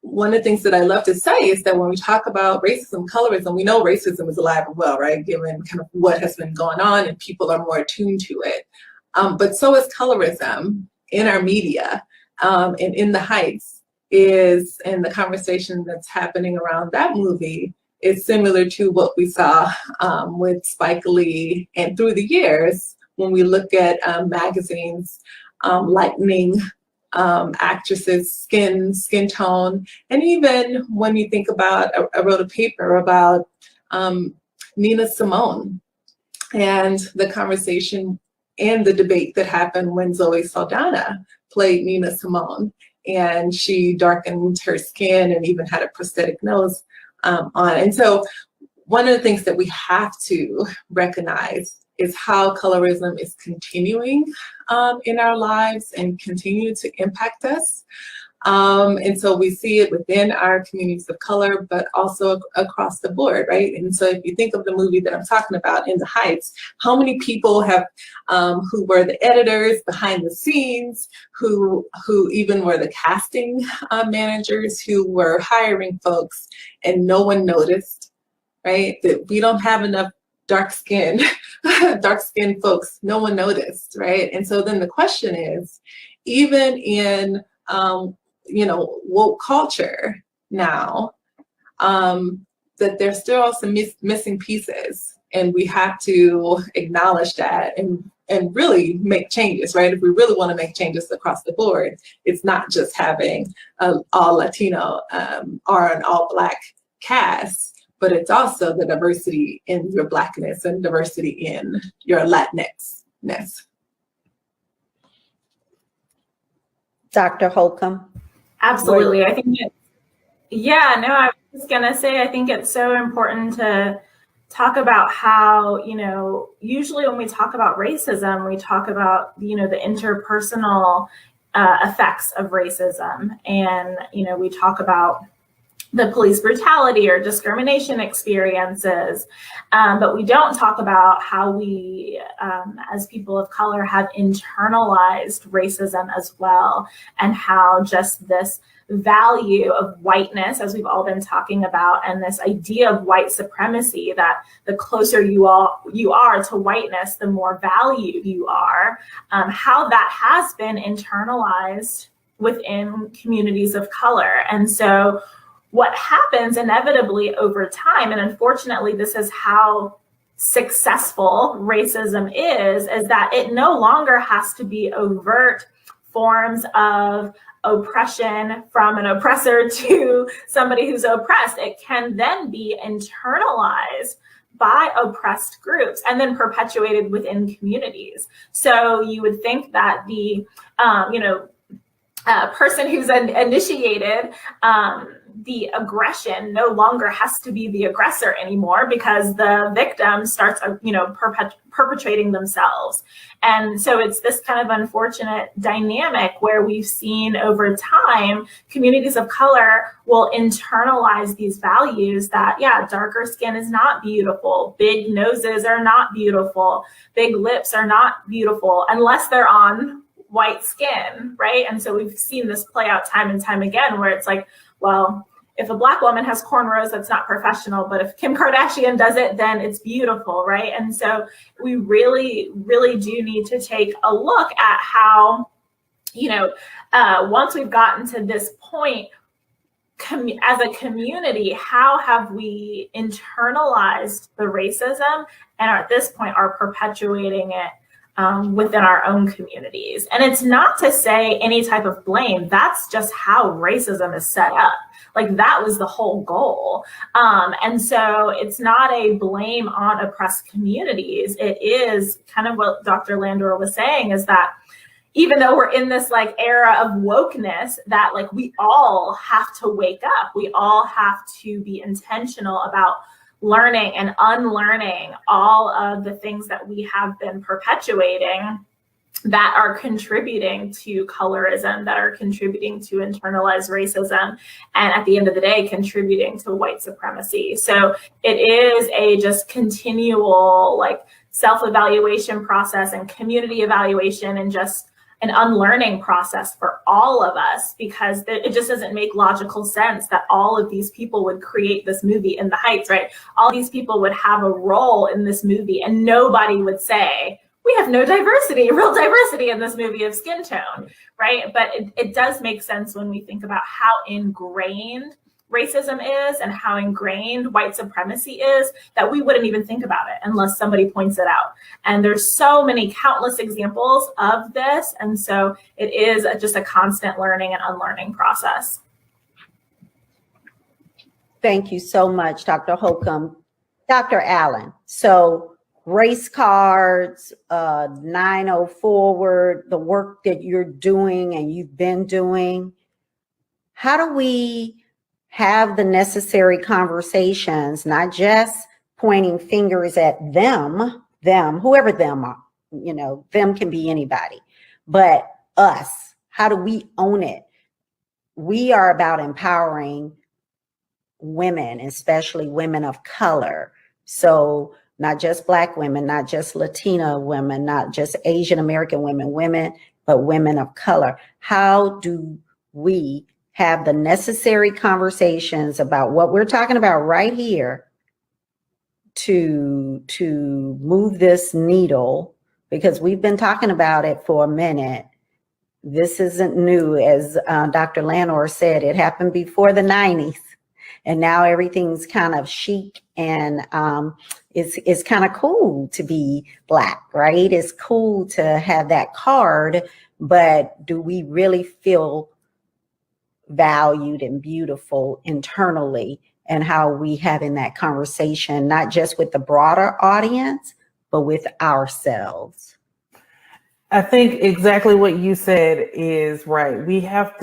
one of the things that I love to say is that when we talk about racism, colorism, we know racism is alive and well, right? Given kind of what has been going on, and people are more attuned to it. But so is colorism in our media, and In the Heights and the conversation that's happening around that movie is similar to what we saw with Spike Lee, and through the years when we look at magazines lightening actresses' skin tone, and even when you think about, I wrote a paper about Nina Simone and the conversation and the debate that happened when Zoe Saldana played Nina Simone, and she darkened her skin and even had a prosthetic nose on. And so one of the things that we have to recognize is how colorism is continuing in our lives and continue to impact us. And so we see it within our communities of color, but also across the board, right? And so if you think of the movie that I'm talking about, In the Heights, how many people have, who were the editors behind the scenes, who even were the casting managers, who were hiring folks, and no one noticed, right? That we don't have enough dark-skinned folks, no one noticed, right? And so then the question is, even in woke culture now, that there's still some missing pieces, and we have to acknowledge that and really make changes, right? If we really want to make changes across the board, it's not just having an all Latino or an all Black cast, but it's also the diversity in your Blackness and diversity in your Latinx-ness. Dr. Holcomb? Absolutely. I think I was going to say, I think it's so important to talk about how, usually when we talk about racism, we talk about, the interpersonal effects of racism. And, we talk about the police brutality or discrimination experiences, but we don't talk about how we, as people of color, have internalized racism as well, and how just this value of whiteness, as we've all been talking about, and this idea of white supremacy, that the closer you are to whiteness, the more valued you are, how that has been internalized within communities of color. And so what happens inevitably over time, and unfortunately this is how successful racism is that it no longer has to be overt forms of oppression from an oppressor to somebody who's oppressed. It can then be internalized by oppressed groups and then perpetuated within communities. So you would think that the person who's initiated the aggression no longer has to be the aggressor anymore, because the victim starts, perpetrating themselves. And so it's this kind of unfortunate dynamic where we've seen over time, communities of color will internalize these values that, darker skin is not beautiful, big noses are not beautiful, big lips are not beautiful, unless they're on white skin, right? And so we've seen this play out time and time again, where it's like, well, if a Black woman has cornrows, that's not professional, but if Kim Kardashian does it, then it's beautiful, right? And so we really, really do need to take a look at how, once we've gotten to this point, as a community, how have we internalized the racism and at this point are perpetuating it within our own communities? And it's not to say any type of blame. That's just how racism is set up. Like, that was the whole goal. And so it's not a blame on oppressed communities. It is kind of what Dr. Landor was saying, is that even though we're in this era of wokeness, that we all have to wake up. We all have to be intentional about learning and unlearning all of the things that we have been perpetuating that are contributing to colorism, that are contributing to internalized racism, and at the end of the day, contributing to white supremacy. So it is a just continual self-evaluation process and community evaluation and just an unlearning process for all of us, because it just doesn't make logical sense that all of these people would create this movie In the Heights, right? All these people would have a role in this movie and nobody would say, we have no real diversity in this movie of skin tone, right? But it does make sense when we think about how ingrained racism is and how ingrained white supremacy is, that we wouldn't even think about it unless somebody points it out. And there's so many countless examples of this. And so it is just a constant learning and unlearning process. Thank you so much, Dr. Holcomb. Dr. Allen, so race cards, 9-0 forward, the work that you're doing and you've been doing, how do we have the necessary conversations, not just pointing fingers at them, whoever them are, them can be anybody, but us? How do we own it? we are about empowering women, especially women of color. So not just Black women, not just Latina women, not just Asian American women, but women of color. How do we have the necessary conversations about what we're talking about right here to move this needle? Because we've been talking about it for a minute. This isn't new. As Dr. Landor said, it happened before the 90s. And now everything's kind of chic, and it's kind of cool to be Black, right? It's cool to have that card, but do we really feel valued and beautiful internally? And how are we having that conversation, not just with the broader audience, but with ourselves? I think exactly what you said is right. We have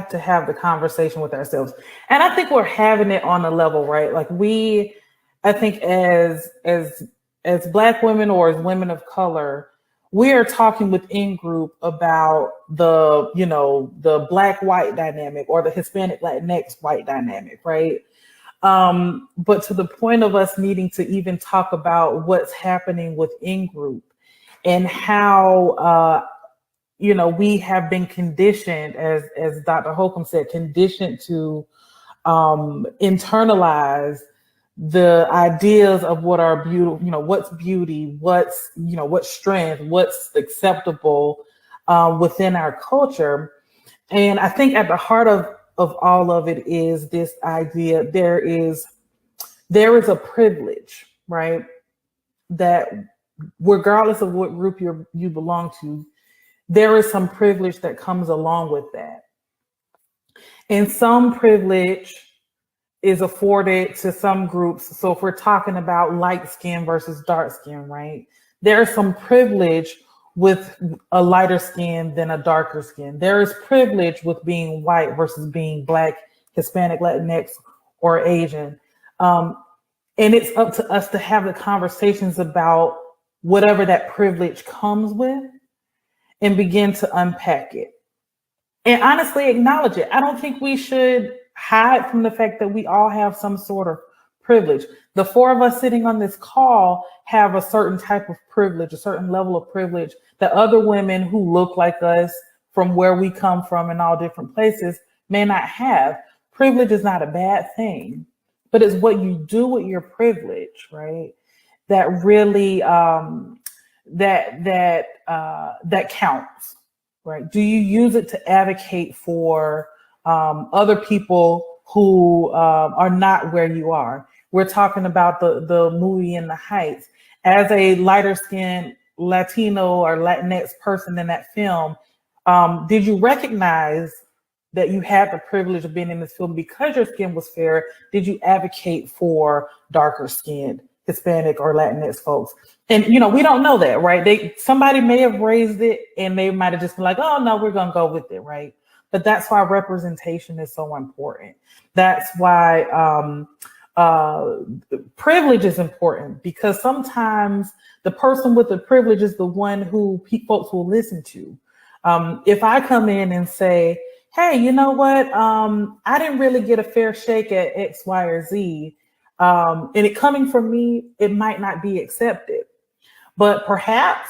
to have the conversation with ourselves. And I think we're having it on a level, right? Like I think as Black women or as women of color, we are talking within group about the Black-white dynamic or the Hispanic Latinx white dynamic, right? But to the point of us needing to even talk about what's happening within group and how, we have been conditioned, as Dr. Holcomb said, conditioned to internalize the ideas of what are beautiful, what's beauty, what's strength, what's acceptable within our culture. And I think at the heart of all of it is this idea there is a privilege, right? That regardless of what group you belong to, there is some privilege that comes along with that. And some privilege is afforded to some groups. So if we're talking about light skin versus dark skin, right? There is some privilege with a lighter skin than a darker skin. There is privilege with being white versus being Black, Hispanic, Latinx, or Asian. And it's up to us to have the conversations about whatever that privilege comes with and begin to unpack it. And honestly, acknowledge it. I don't think we should hide from the fact that we all have some sort of privilege. The four of us sitting on this call have a certain type of privilege, a certain level of privilege that other women who look like us from where we come from in all different places may not have. Privilege is not a bad thing, but it's what you do with your privilege, right? That really, that counts, right? Do you use it to advocate for other people who are not where you are? We're talking about the movie In the Heights. As a lighter skinned Latino or Latinx person in that film, did you recognize that you had the privilege of being in this film because your skin was fair? Did you advocate for darker skinned Hispanic or Latinx folks? And we don't know that, right? Somebody may have raised it and they might have just been like, oh no, we're gonna go with it, right? But that's why representation is so important. That's why privilege is important, because sometimes the person with the privilege is the one who folks will listen to. If I come in and say, hey, you know what? I didn't really get a fair shake at X, Y, or Z. And it coming from me, it might not be accepted. But perhaps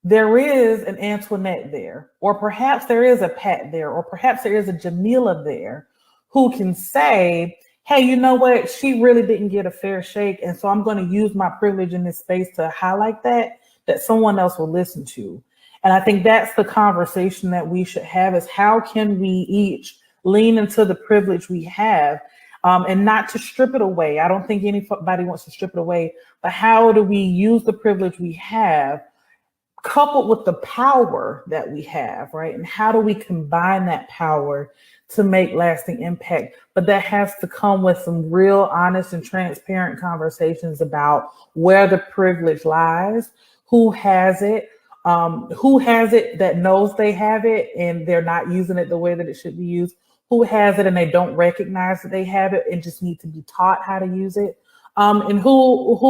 there is an Antoinette there, or perhaps there is a Pat there, or perhaps there is a Jamila there who can say, hey, you know what? She really didn't get a fair shake. And so I'm going to use my privilege in this space to highlight that someone else will listen to. And I think that's the conversation that we should have, is how can we each lean into the privilege we have, and not to strip it away. I don't think anybody wants to strip it away, but how do we use the privilege we have coupled with the power that we have, right? And how do we combine that power to make lasting impact? But that has to come with some real honest and transparent conversations about where the privilege lies, who has it that knows they have it and they're not using it the way that it should be used, who has it and they don't recognize that they have it and just need to be taught how to use it, and who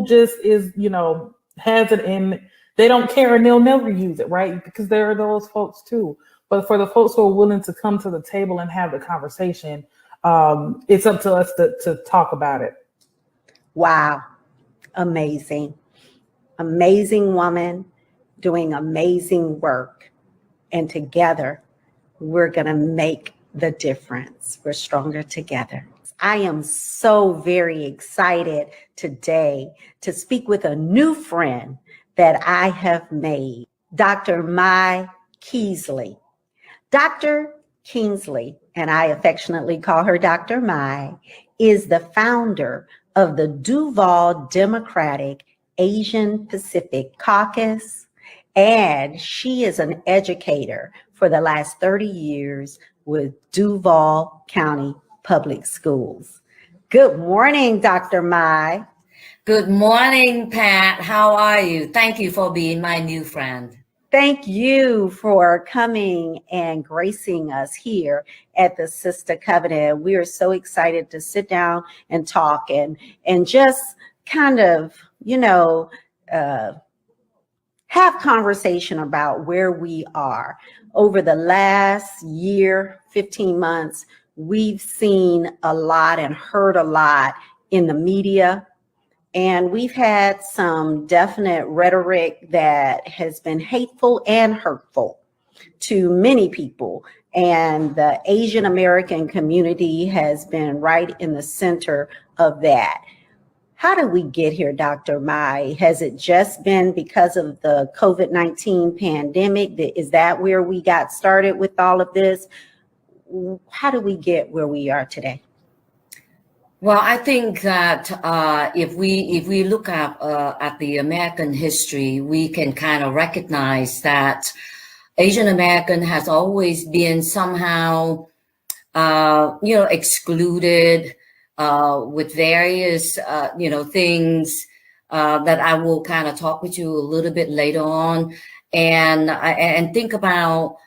just is, has it and they don't care and they'll never use it, right? Because there are those folks too. But for the folks who are willing to come to the table and have the conversation, it's up to us to talk about it. Wow. Amazing. Amazing woman doing amazing work. And together, we're going to make the difference. We're stronger together. I am so very excited today to speak with a new friend that I have made, Dr. Mai Kingsley. Dr. Kingsley, and I affectionately call her Dr. Mai, is the founder of the Duval Democratic Asian Pacific Caucus, and she is an educator for the last 30 years with Duval County Public Schools. Good morning, Dr. Mai. Good morning, Pat. How are you? Thank you for being my new friend. Thank you for coming and gracing us here at the Sister Covenant. We are so excited to sit down and talk and just kind of, have conversation about where we are. Over the last year, 15 months, we've seen a lot and heard a lot in the media. And we've had some definite rhetoric that has been hateful and hurtful to many people. And the Asian American community has been right in the center of that. How did we get here, Dr. Mai? Has it just been because of the COVID-19 pandemic? Is that where we got started with all of this? How do we get where we are today? Well, I think that if we look at the American history, we can kind of recognize that Asian American has always been somehow, excluded with various, things that I will kind of talk with you a little bit later on, and think about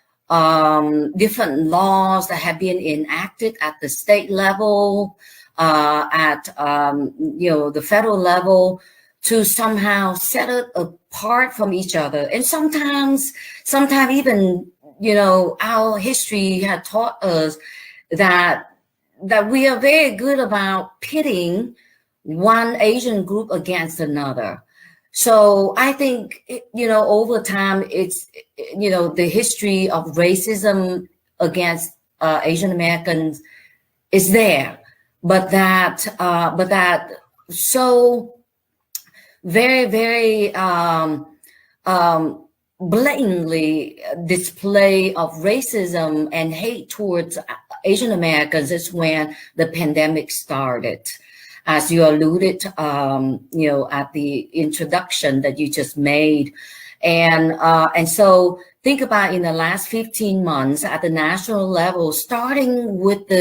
different laws that have been enacted at the state level, at the federal level, to somehow set it apart from each other. And sometimes even our history had taught us that we are very good about pitting one Asian group against another. So I think over time it's the history of racism against Asian Americans is there. But that so very, very blatantly display of racism and hate towards Asian Americans is when the pandemic started, as you alluded, at the introduction that you just made, and so think about in the last 15 months at the national level, starting with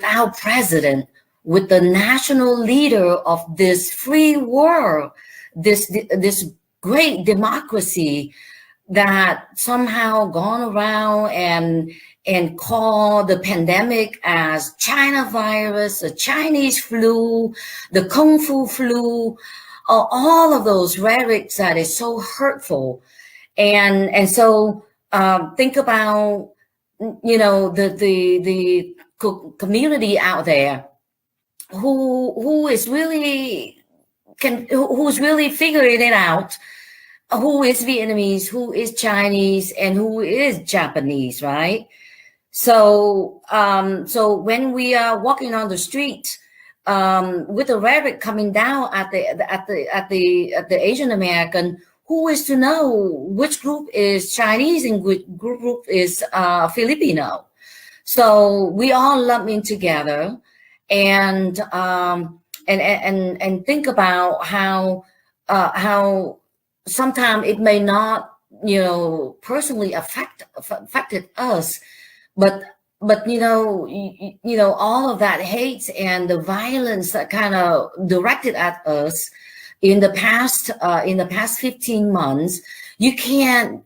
our president, with the national leader of this free world, this great democracy that somehow gone around and call the pandemic as China virus, the Chinese flu, the Kung Fu flu, all of those rhetorics that is so hurtful. And so think about, the community out there who's really figuring it out, who is Vietnamese, who is Chinese, and who is Japanese, right? So when we are walking on the street with the rhetoric coming down at the Asian American, who is to know which group is Chinese and which group is Filipino? So we all lump in together, and think about how sometimes it may not personally affected us, but all of that hate and the violence that kind of directed at us in the past 15 months, you can't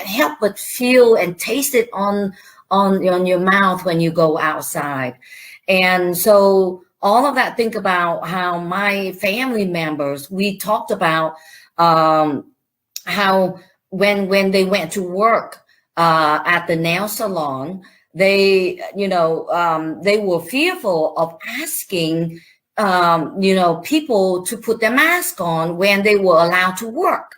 help but feel and taste it on your mouth when you go outside. And so all of that, think about how my family members, we talked about how when they went to work at the nail salon, they, they were fearful of asking, people to put their mask on when they were allowed to work,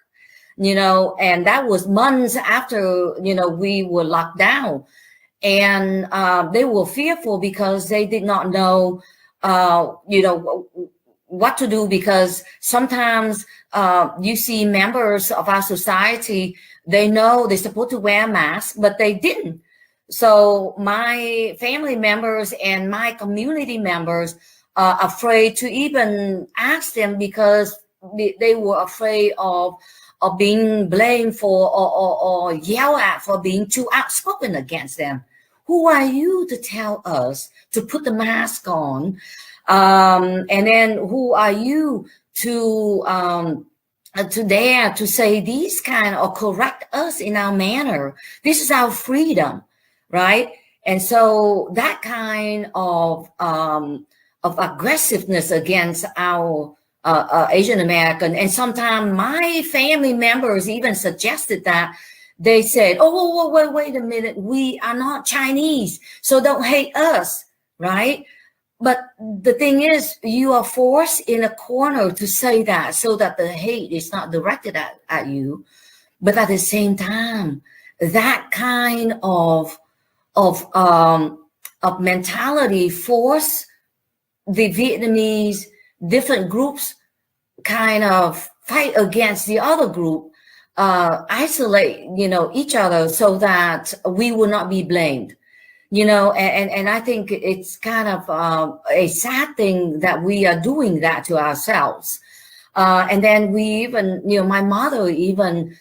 and that was months after, we were locked down. And they were fearful because they did not know, what to do, because sometimes you see members of our society, they know they're supposed to wear a mask, but they didn't. So my family members and my community members are afraid to even ask them because they were afraid of being blamed for or yelled at for being too outspoken against them. Who are you to tell us to put the mask on? And then who are you to dare to say these kind or correct us in our manner? This is our freedom, right? And so that kind of aggressiveness against our Asian American, and sometimes my family members even suggested that. They said, oh, wait a minute, we are not Chinese, so don't hate us, right? But the thing is, you are forced in a corner to say that so that the hate is not directed at you. But at the same time, that kind of mentality force the Vietnamese different groups kind of fight against the other group, isolate, each other so that we will not be blamed, and I think it's kind of a sad thing that we are doing that to ourselves. And then we even, my mother even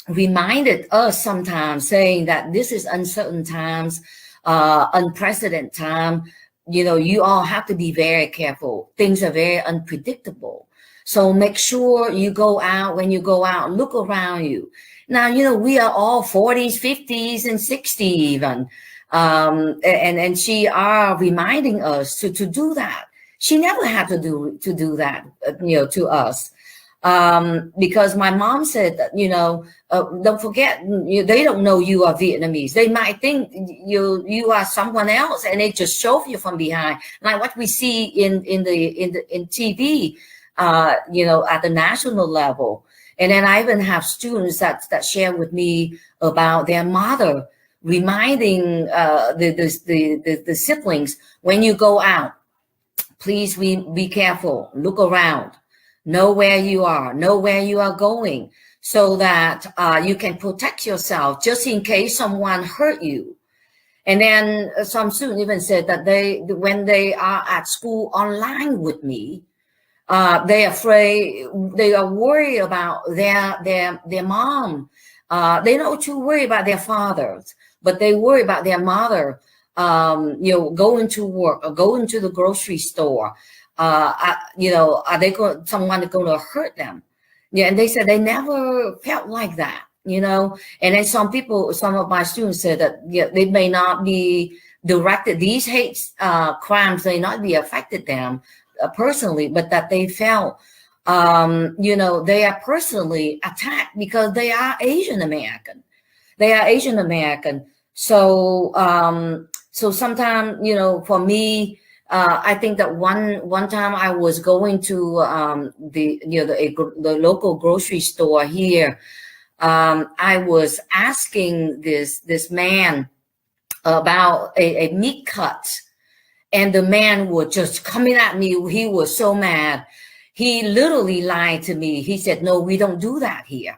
reminded us sometimes, saying that this is uncertain times, unprecedented time. You all have to be very careful. Things are very unpredictable. So make sure you go out, when you go out, look around you. Now, we are all 40s, 50s, and 60s even. And she are reminding us to do that. She never had to do that, to us. Because my mom said that, don't forget, they don't know you are Vietnamese. They might think you are someone else, and they just shove you from behind, like what we see in TV. At the national level. And then I even have students that share with me about their mother reminding the siblings, when you go out, please be careful, look around, know where you are going, so that you can protect yourself just in case someone hurt you. And then some students even said that when they are at school online with me, they are worried about their mom. They don't too worry about their fathers, but they worry about their mother, going to work or going to the grocery store. Are someone going to hurt them? Yeah. And they said they never felt like that, and then some of my students said that, they may not be directed, these hate crimes may not be affected them personally, but that they felt, they are personally attacked because they are Asian American. So, sometimes, for me, I think that one time I was going to the local grocery store here. I was asking this man about a meat cut. And the man was just coming at me. He was so mad. He literally lied to me. He said, no, we don't do that here.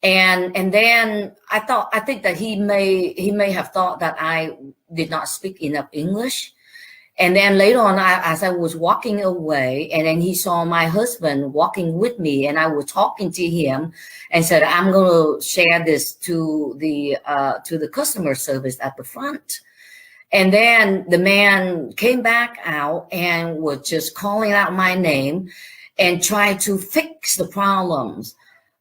And then I think that he may have thought that I did not speak enough English. And then later on, as I was walking away, and then he saw my husband walking with me, and I was talking to him and said, I'm going to share this to the customer service at the front. And then the man came back out and was just calling out my name and tried to fix the problems.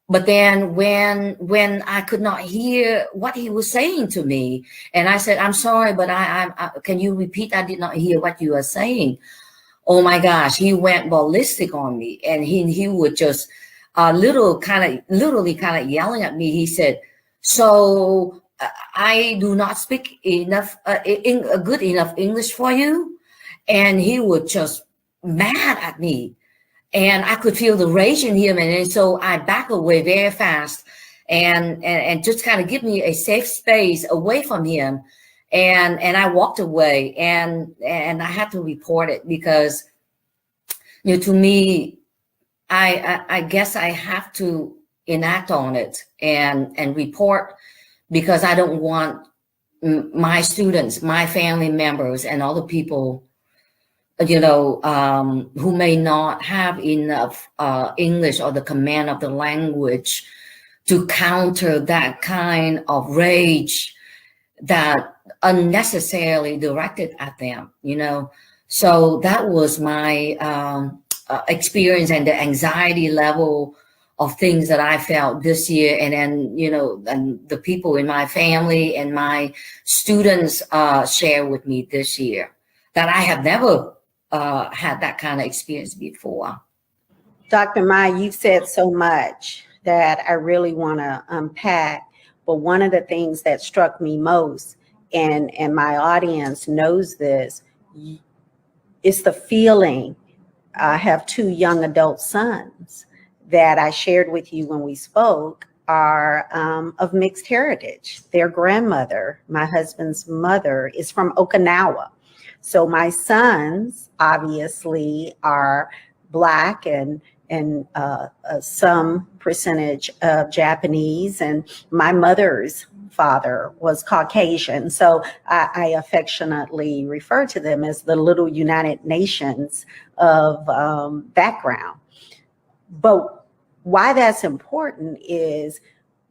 But then when I could not hear what he was saying to me, and I said, I'm sorry, but I can you repeat? I did not hear what you are saying. Oh my gosh, he went ballistic on me, and he would just literally kind of yelling at me. He said, so I do not speak enough good enough English for you. And he would just mad at me. And I could feel the rage in him. And so I back away very fast and just kind of give me a safe space away from him. And I walked away and I had to report it because, to me, I guess I have to enact on it and report, because I don't want my students, my family members, and other people, who may not have enough English or the command of the language to counter that kind of rage that unnecessarily directed at them, So that was my experience and the anxiety level of things that I felt this year. And then, and the people in my family and my students share with me this year that I have never had that kind of experience before. Dr. Mai, you've said so much that I really want to unpack, but one of the things that struck me most, and my audience knows this, is the feeling. I have 2 young adult sons that I shared with you when we spoke are of mixed heritage. Their grandmother, my husband's mother, is from Okinawa. So my sons obviously are Black and some percentage of Japanese, and my mother's father was Caucasian. So I affectionately refer to them as the little United Nations of background. But why that's important is,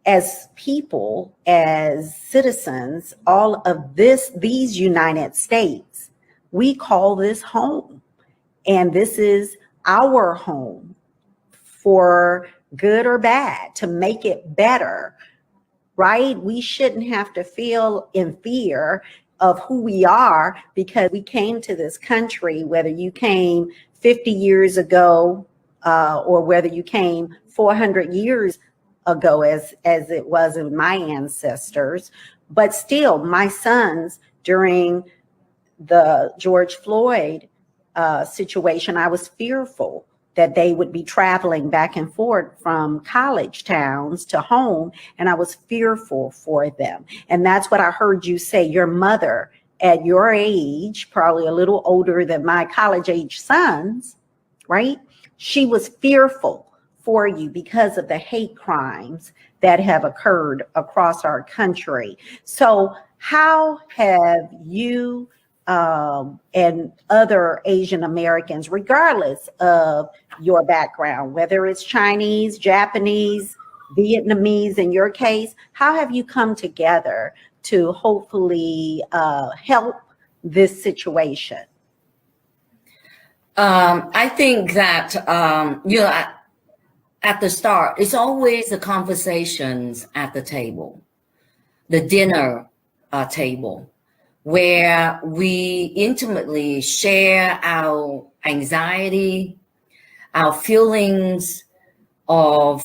as people, as citizens, all of these United States, we call this home. And this is our home, for good or bad, to make it better, right? We shouldn't have to feel in fear of who we are because we came to this country, whether you came 50 years ago or whether you came 400 years ago, as it was in my ancestors. But still, my sons, during the George Floyd situation, I was fearful that they would be traveling back and forth from college towns to home, and I was fearful for them. And that's what I heard you say. Your mother, at your age, probably a little older than my college age sons, right? She was fearful for you because of the hate crimes that have occurred across our country. So how have you and other Asian Americans, regardless of your background, whether it's Chinese, Japanese, Vietnamese in your case, how have you come together to hopefully help this situation? I think that, at the start, it's always the conversations at the table, the dinner table, where we intimately share our anxiety, our feelings of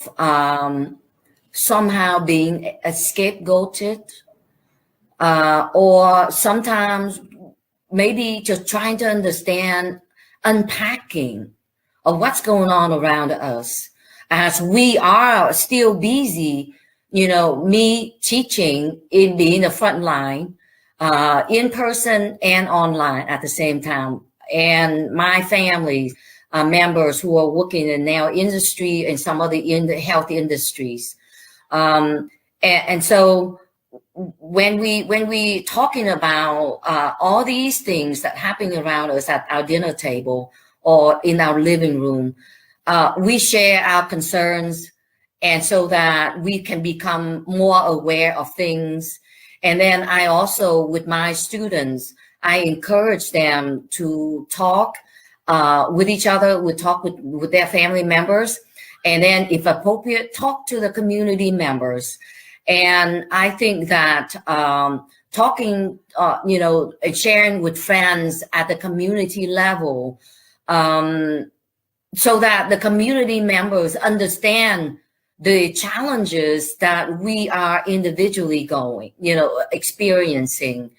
somehow being scapegoated, or sometimes maybe just trying to understand, unpacking of what's going on around us, as we are still busy, me teaching, in being the front line, in person and online at the same time, and my family members who are working in nail industry and some other in the health industries, and so when we talking about all these things that happening around us at our dinner table or in our living room, we share our concerns, and so that we can become more aware of things. And then I also, with my students, I encourage them to talk with each other, talk with their family members, And then if appropriate, talk to the community members. And I think that talking, and sharing with friends at the community level, so that the community members understand the challenges that we are individually experiencing.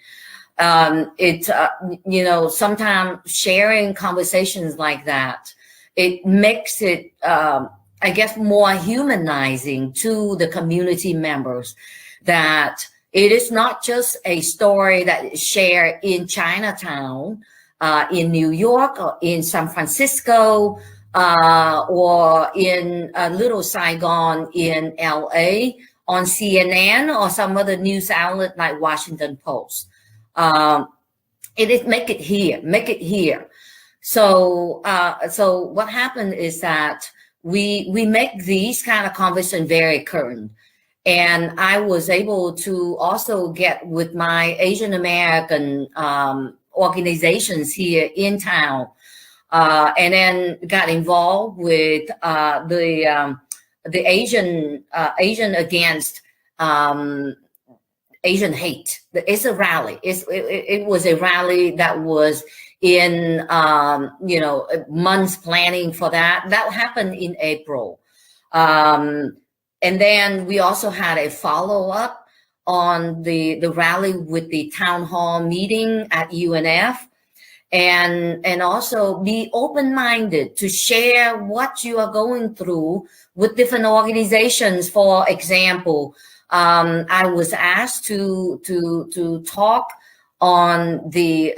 Sometimes sharing conversations like that, it makes it, I guess, more humanizing to the community members, that it is not just a story that is shared in Chinatown, in New York, or in San Francisco, or in Little Saigon in LA, on CNN or some other news outlet like Washington Post. It is make it here. So what happened is that we make these kind of conversations very current. And I was able to also get with my Asian American organizations here in town, and then got involved with the Asian Against Asian Hate. It's a rally. It was a rally that was in months planning for that. That happened in April. And then we also had a follow-up on the rally with the town hall meeting at UNF, and also be open-minded to share what you are going through with different organizations. For example, I was asked to talk on the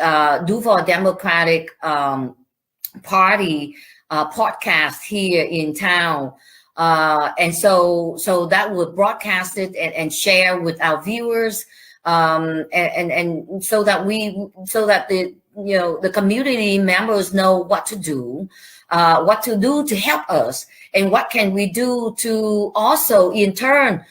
Duval Democratic Party podcast here in town. And so that would broadcast it and share with our viewers, and so that the community members know what to do to help us, and what can we do to also in turn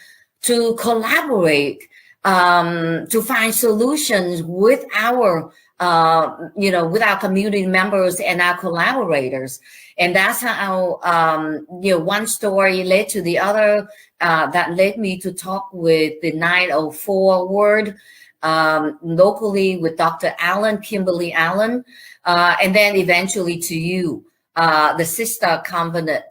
to collaborate, to find solutions with our with our community members and our collaborators. And that's how, one story led to the other, that led me to talk with the 904 ward, locally with Dr. Kimberly Allen, and then eventually to you, the sister covenant,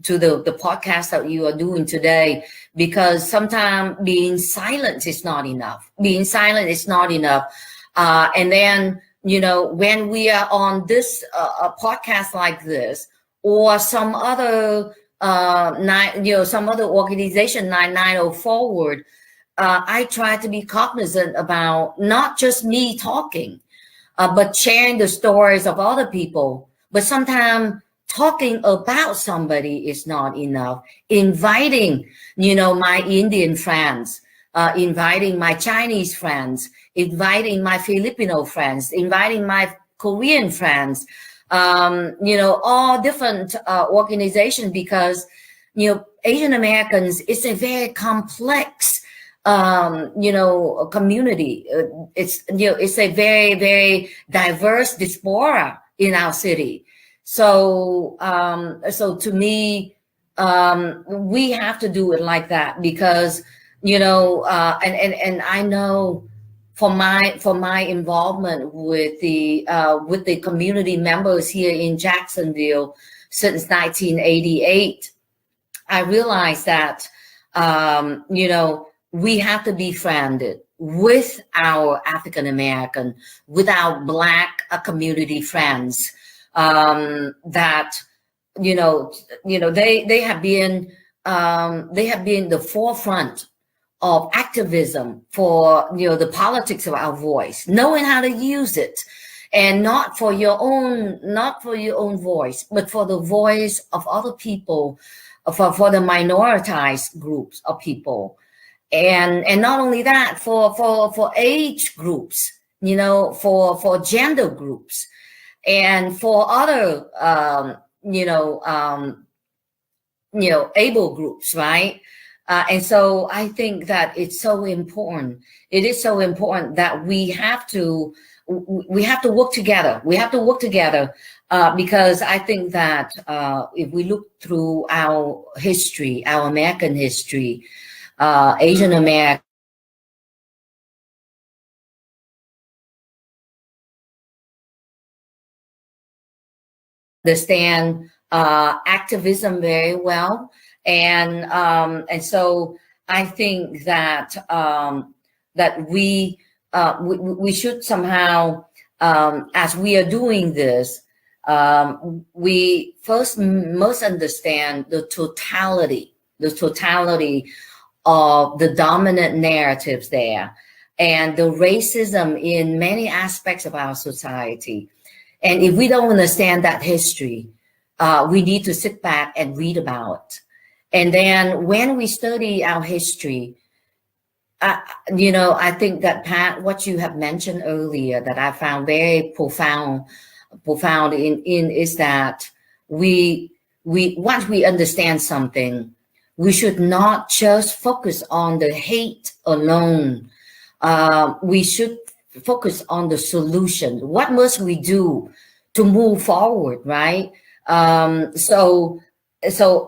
to the podcast that you are doing today, because sometimes being silent is not enough. And then, when we are on this a podcast like this, or some other some other organization, 904 ward, I try to be cognizant about not just me talking, but sharing the stories of other people. But sometimes talking about somebody is not enough. Inviting, my Indian friends, inviting my Chinese friends, inviting my Filipino friends, inviting my Korean friends, all different organizations, because, Asian Americans is a very complex, community. It's a very, very diverse diaspora in our city. So to me, we have to do it like that, because, and I know for my involvement with the community members here in Jacksonville since 1988, I realized that, we have to be friended with our African American, with our Black community friends, that, they have been the forefront of activism for, the politics of our voice, knowing how to use it, and not for your own voice, but for the voice of other people, for the minoritized groups of people. And not only that, for age groups, for gender groups, and for other, able groups, right? And so I think that it's so important. It is so important that we have to work together. We have to work together because I think that if we look through our history, our American history, Asian American understand activism very well, and so I think that that we should somehow, as we are doing this, we first must understand the totality of the dominant narratives there, and the racism in many aspects of our society. And if we don't understand that history, we need to sit back and read about it. And then when we study our history, I think that, Pat, what you have mentioned earlier that I found very profound in is that we once we understand something, we should not just focus on the hate alone. We should focus on the solution. What must we do to move forward, right? So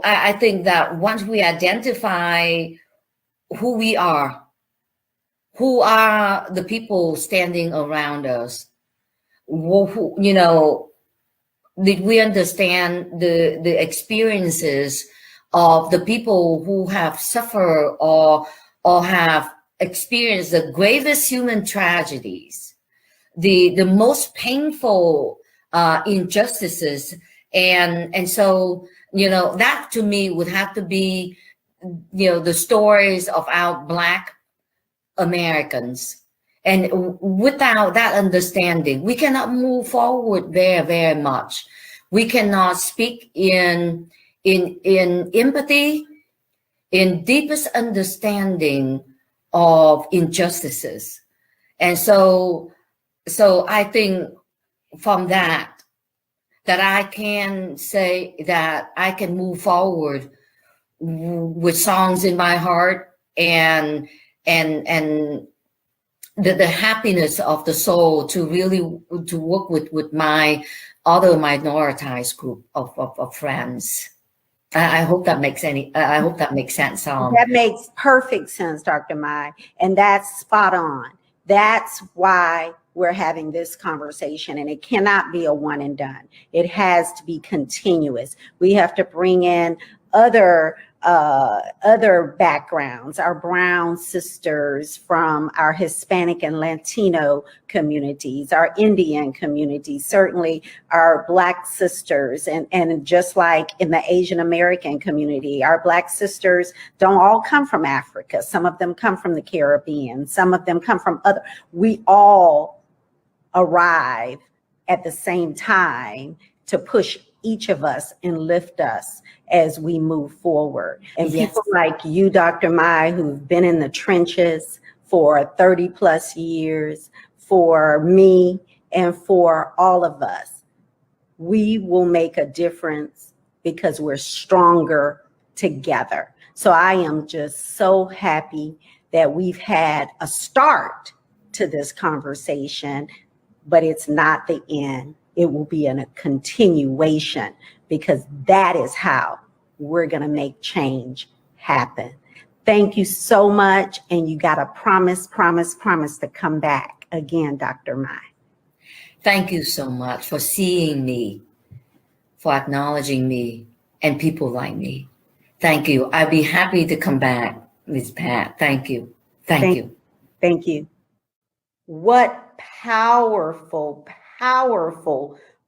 I think that once we identify who we are, who are the people standing around us, did we understand the experiences of the people who have suffered or have experienced the gravest human tragedies, the most painful injustices, and so that to me would have to be the stories of our Black Americans. And without that understanding, we cannot move forward very, very much. We cannot speak in empathy, in deepest understanding of injustices. And so I think from that I can say that I can move forward with songs in my heart and the happiness of the soul to really to work with my other minoritized group of friends. I hope that makes I hope that makes sense. That makes perfect sense, Dr. Mai, and that's spot on. That's why we're having this conversation, and it cannot be a one and done. It has to be continuous. We have to bring in other backgrounds, our brown sisters from our Hispanic and Latino communities, our Indian communities, certainly our Black sisters, and just like in the Asian American community, our Black sisters don't all come from Africa. Some of them come from the Caribbean. Some of them come from other. We all arrive at the same time to push each of us and lift us as we move forward. And Yes. people like you, Dr. Mai, who've been in the trenches for 30 plus years, for me, and for all of us, we will make a difference because we're stronger together. So I am just so happy that we've had a start to this conversation, but it's not the end. It will be a continuation, because that is how we're going to make change happen. Thank you so much. And you got to promise to come back again, Dr. Mai. Thank you so much for seeing me, for acknowledging me, and people like me. Thank you. I'd be happy to come back, Ms. Pat. Thank you. Thank you. Thank you. What powerful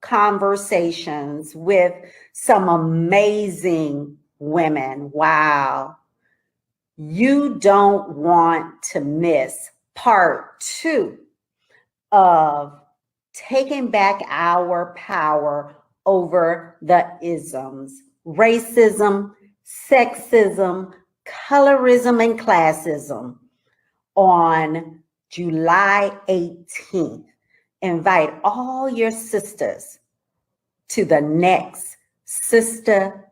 conversations with some amazing women. Wow. You don't want to miss part 2 of taking back our power over the isms: racism, sexism, colorism, and classism on July 18th. Invite all your sisters to the next Sister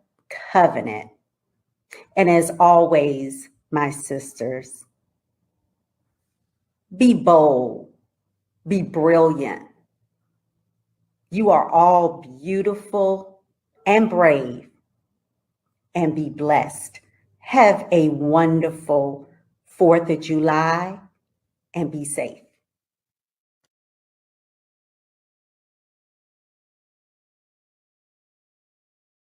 Covenant. And as always, my sisters, be bold, be brilliant, You are all beautiful and brave, and be blessed. Have a wonderful 4th of July and be safe.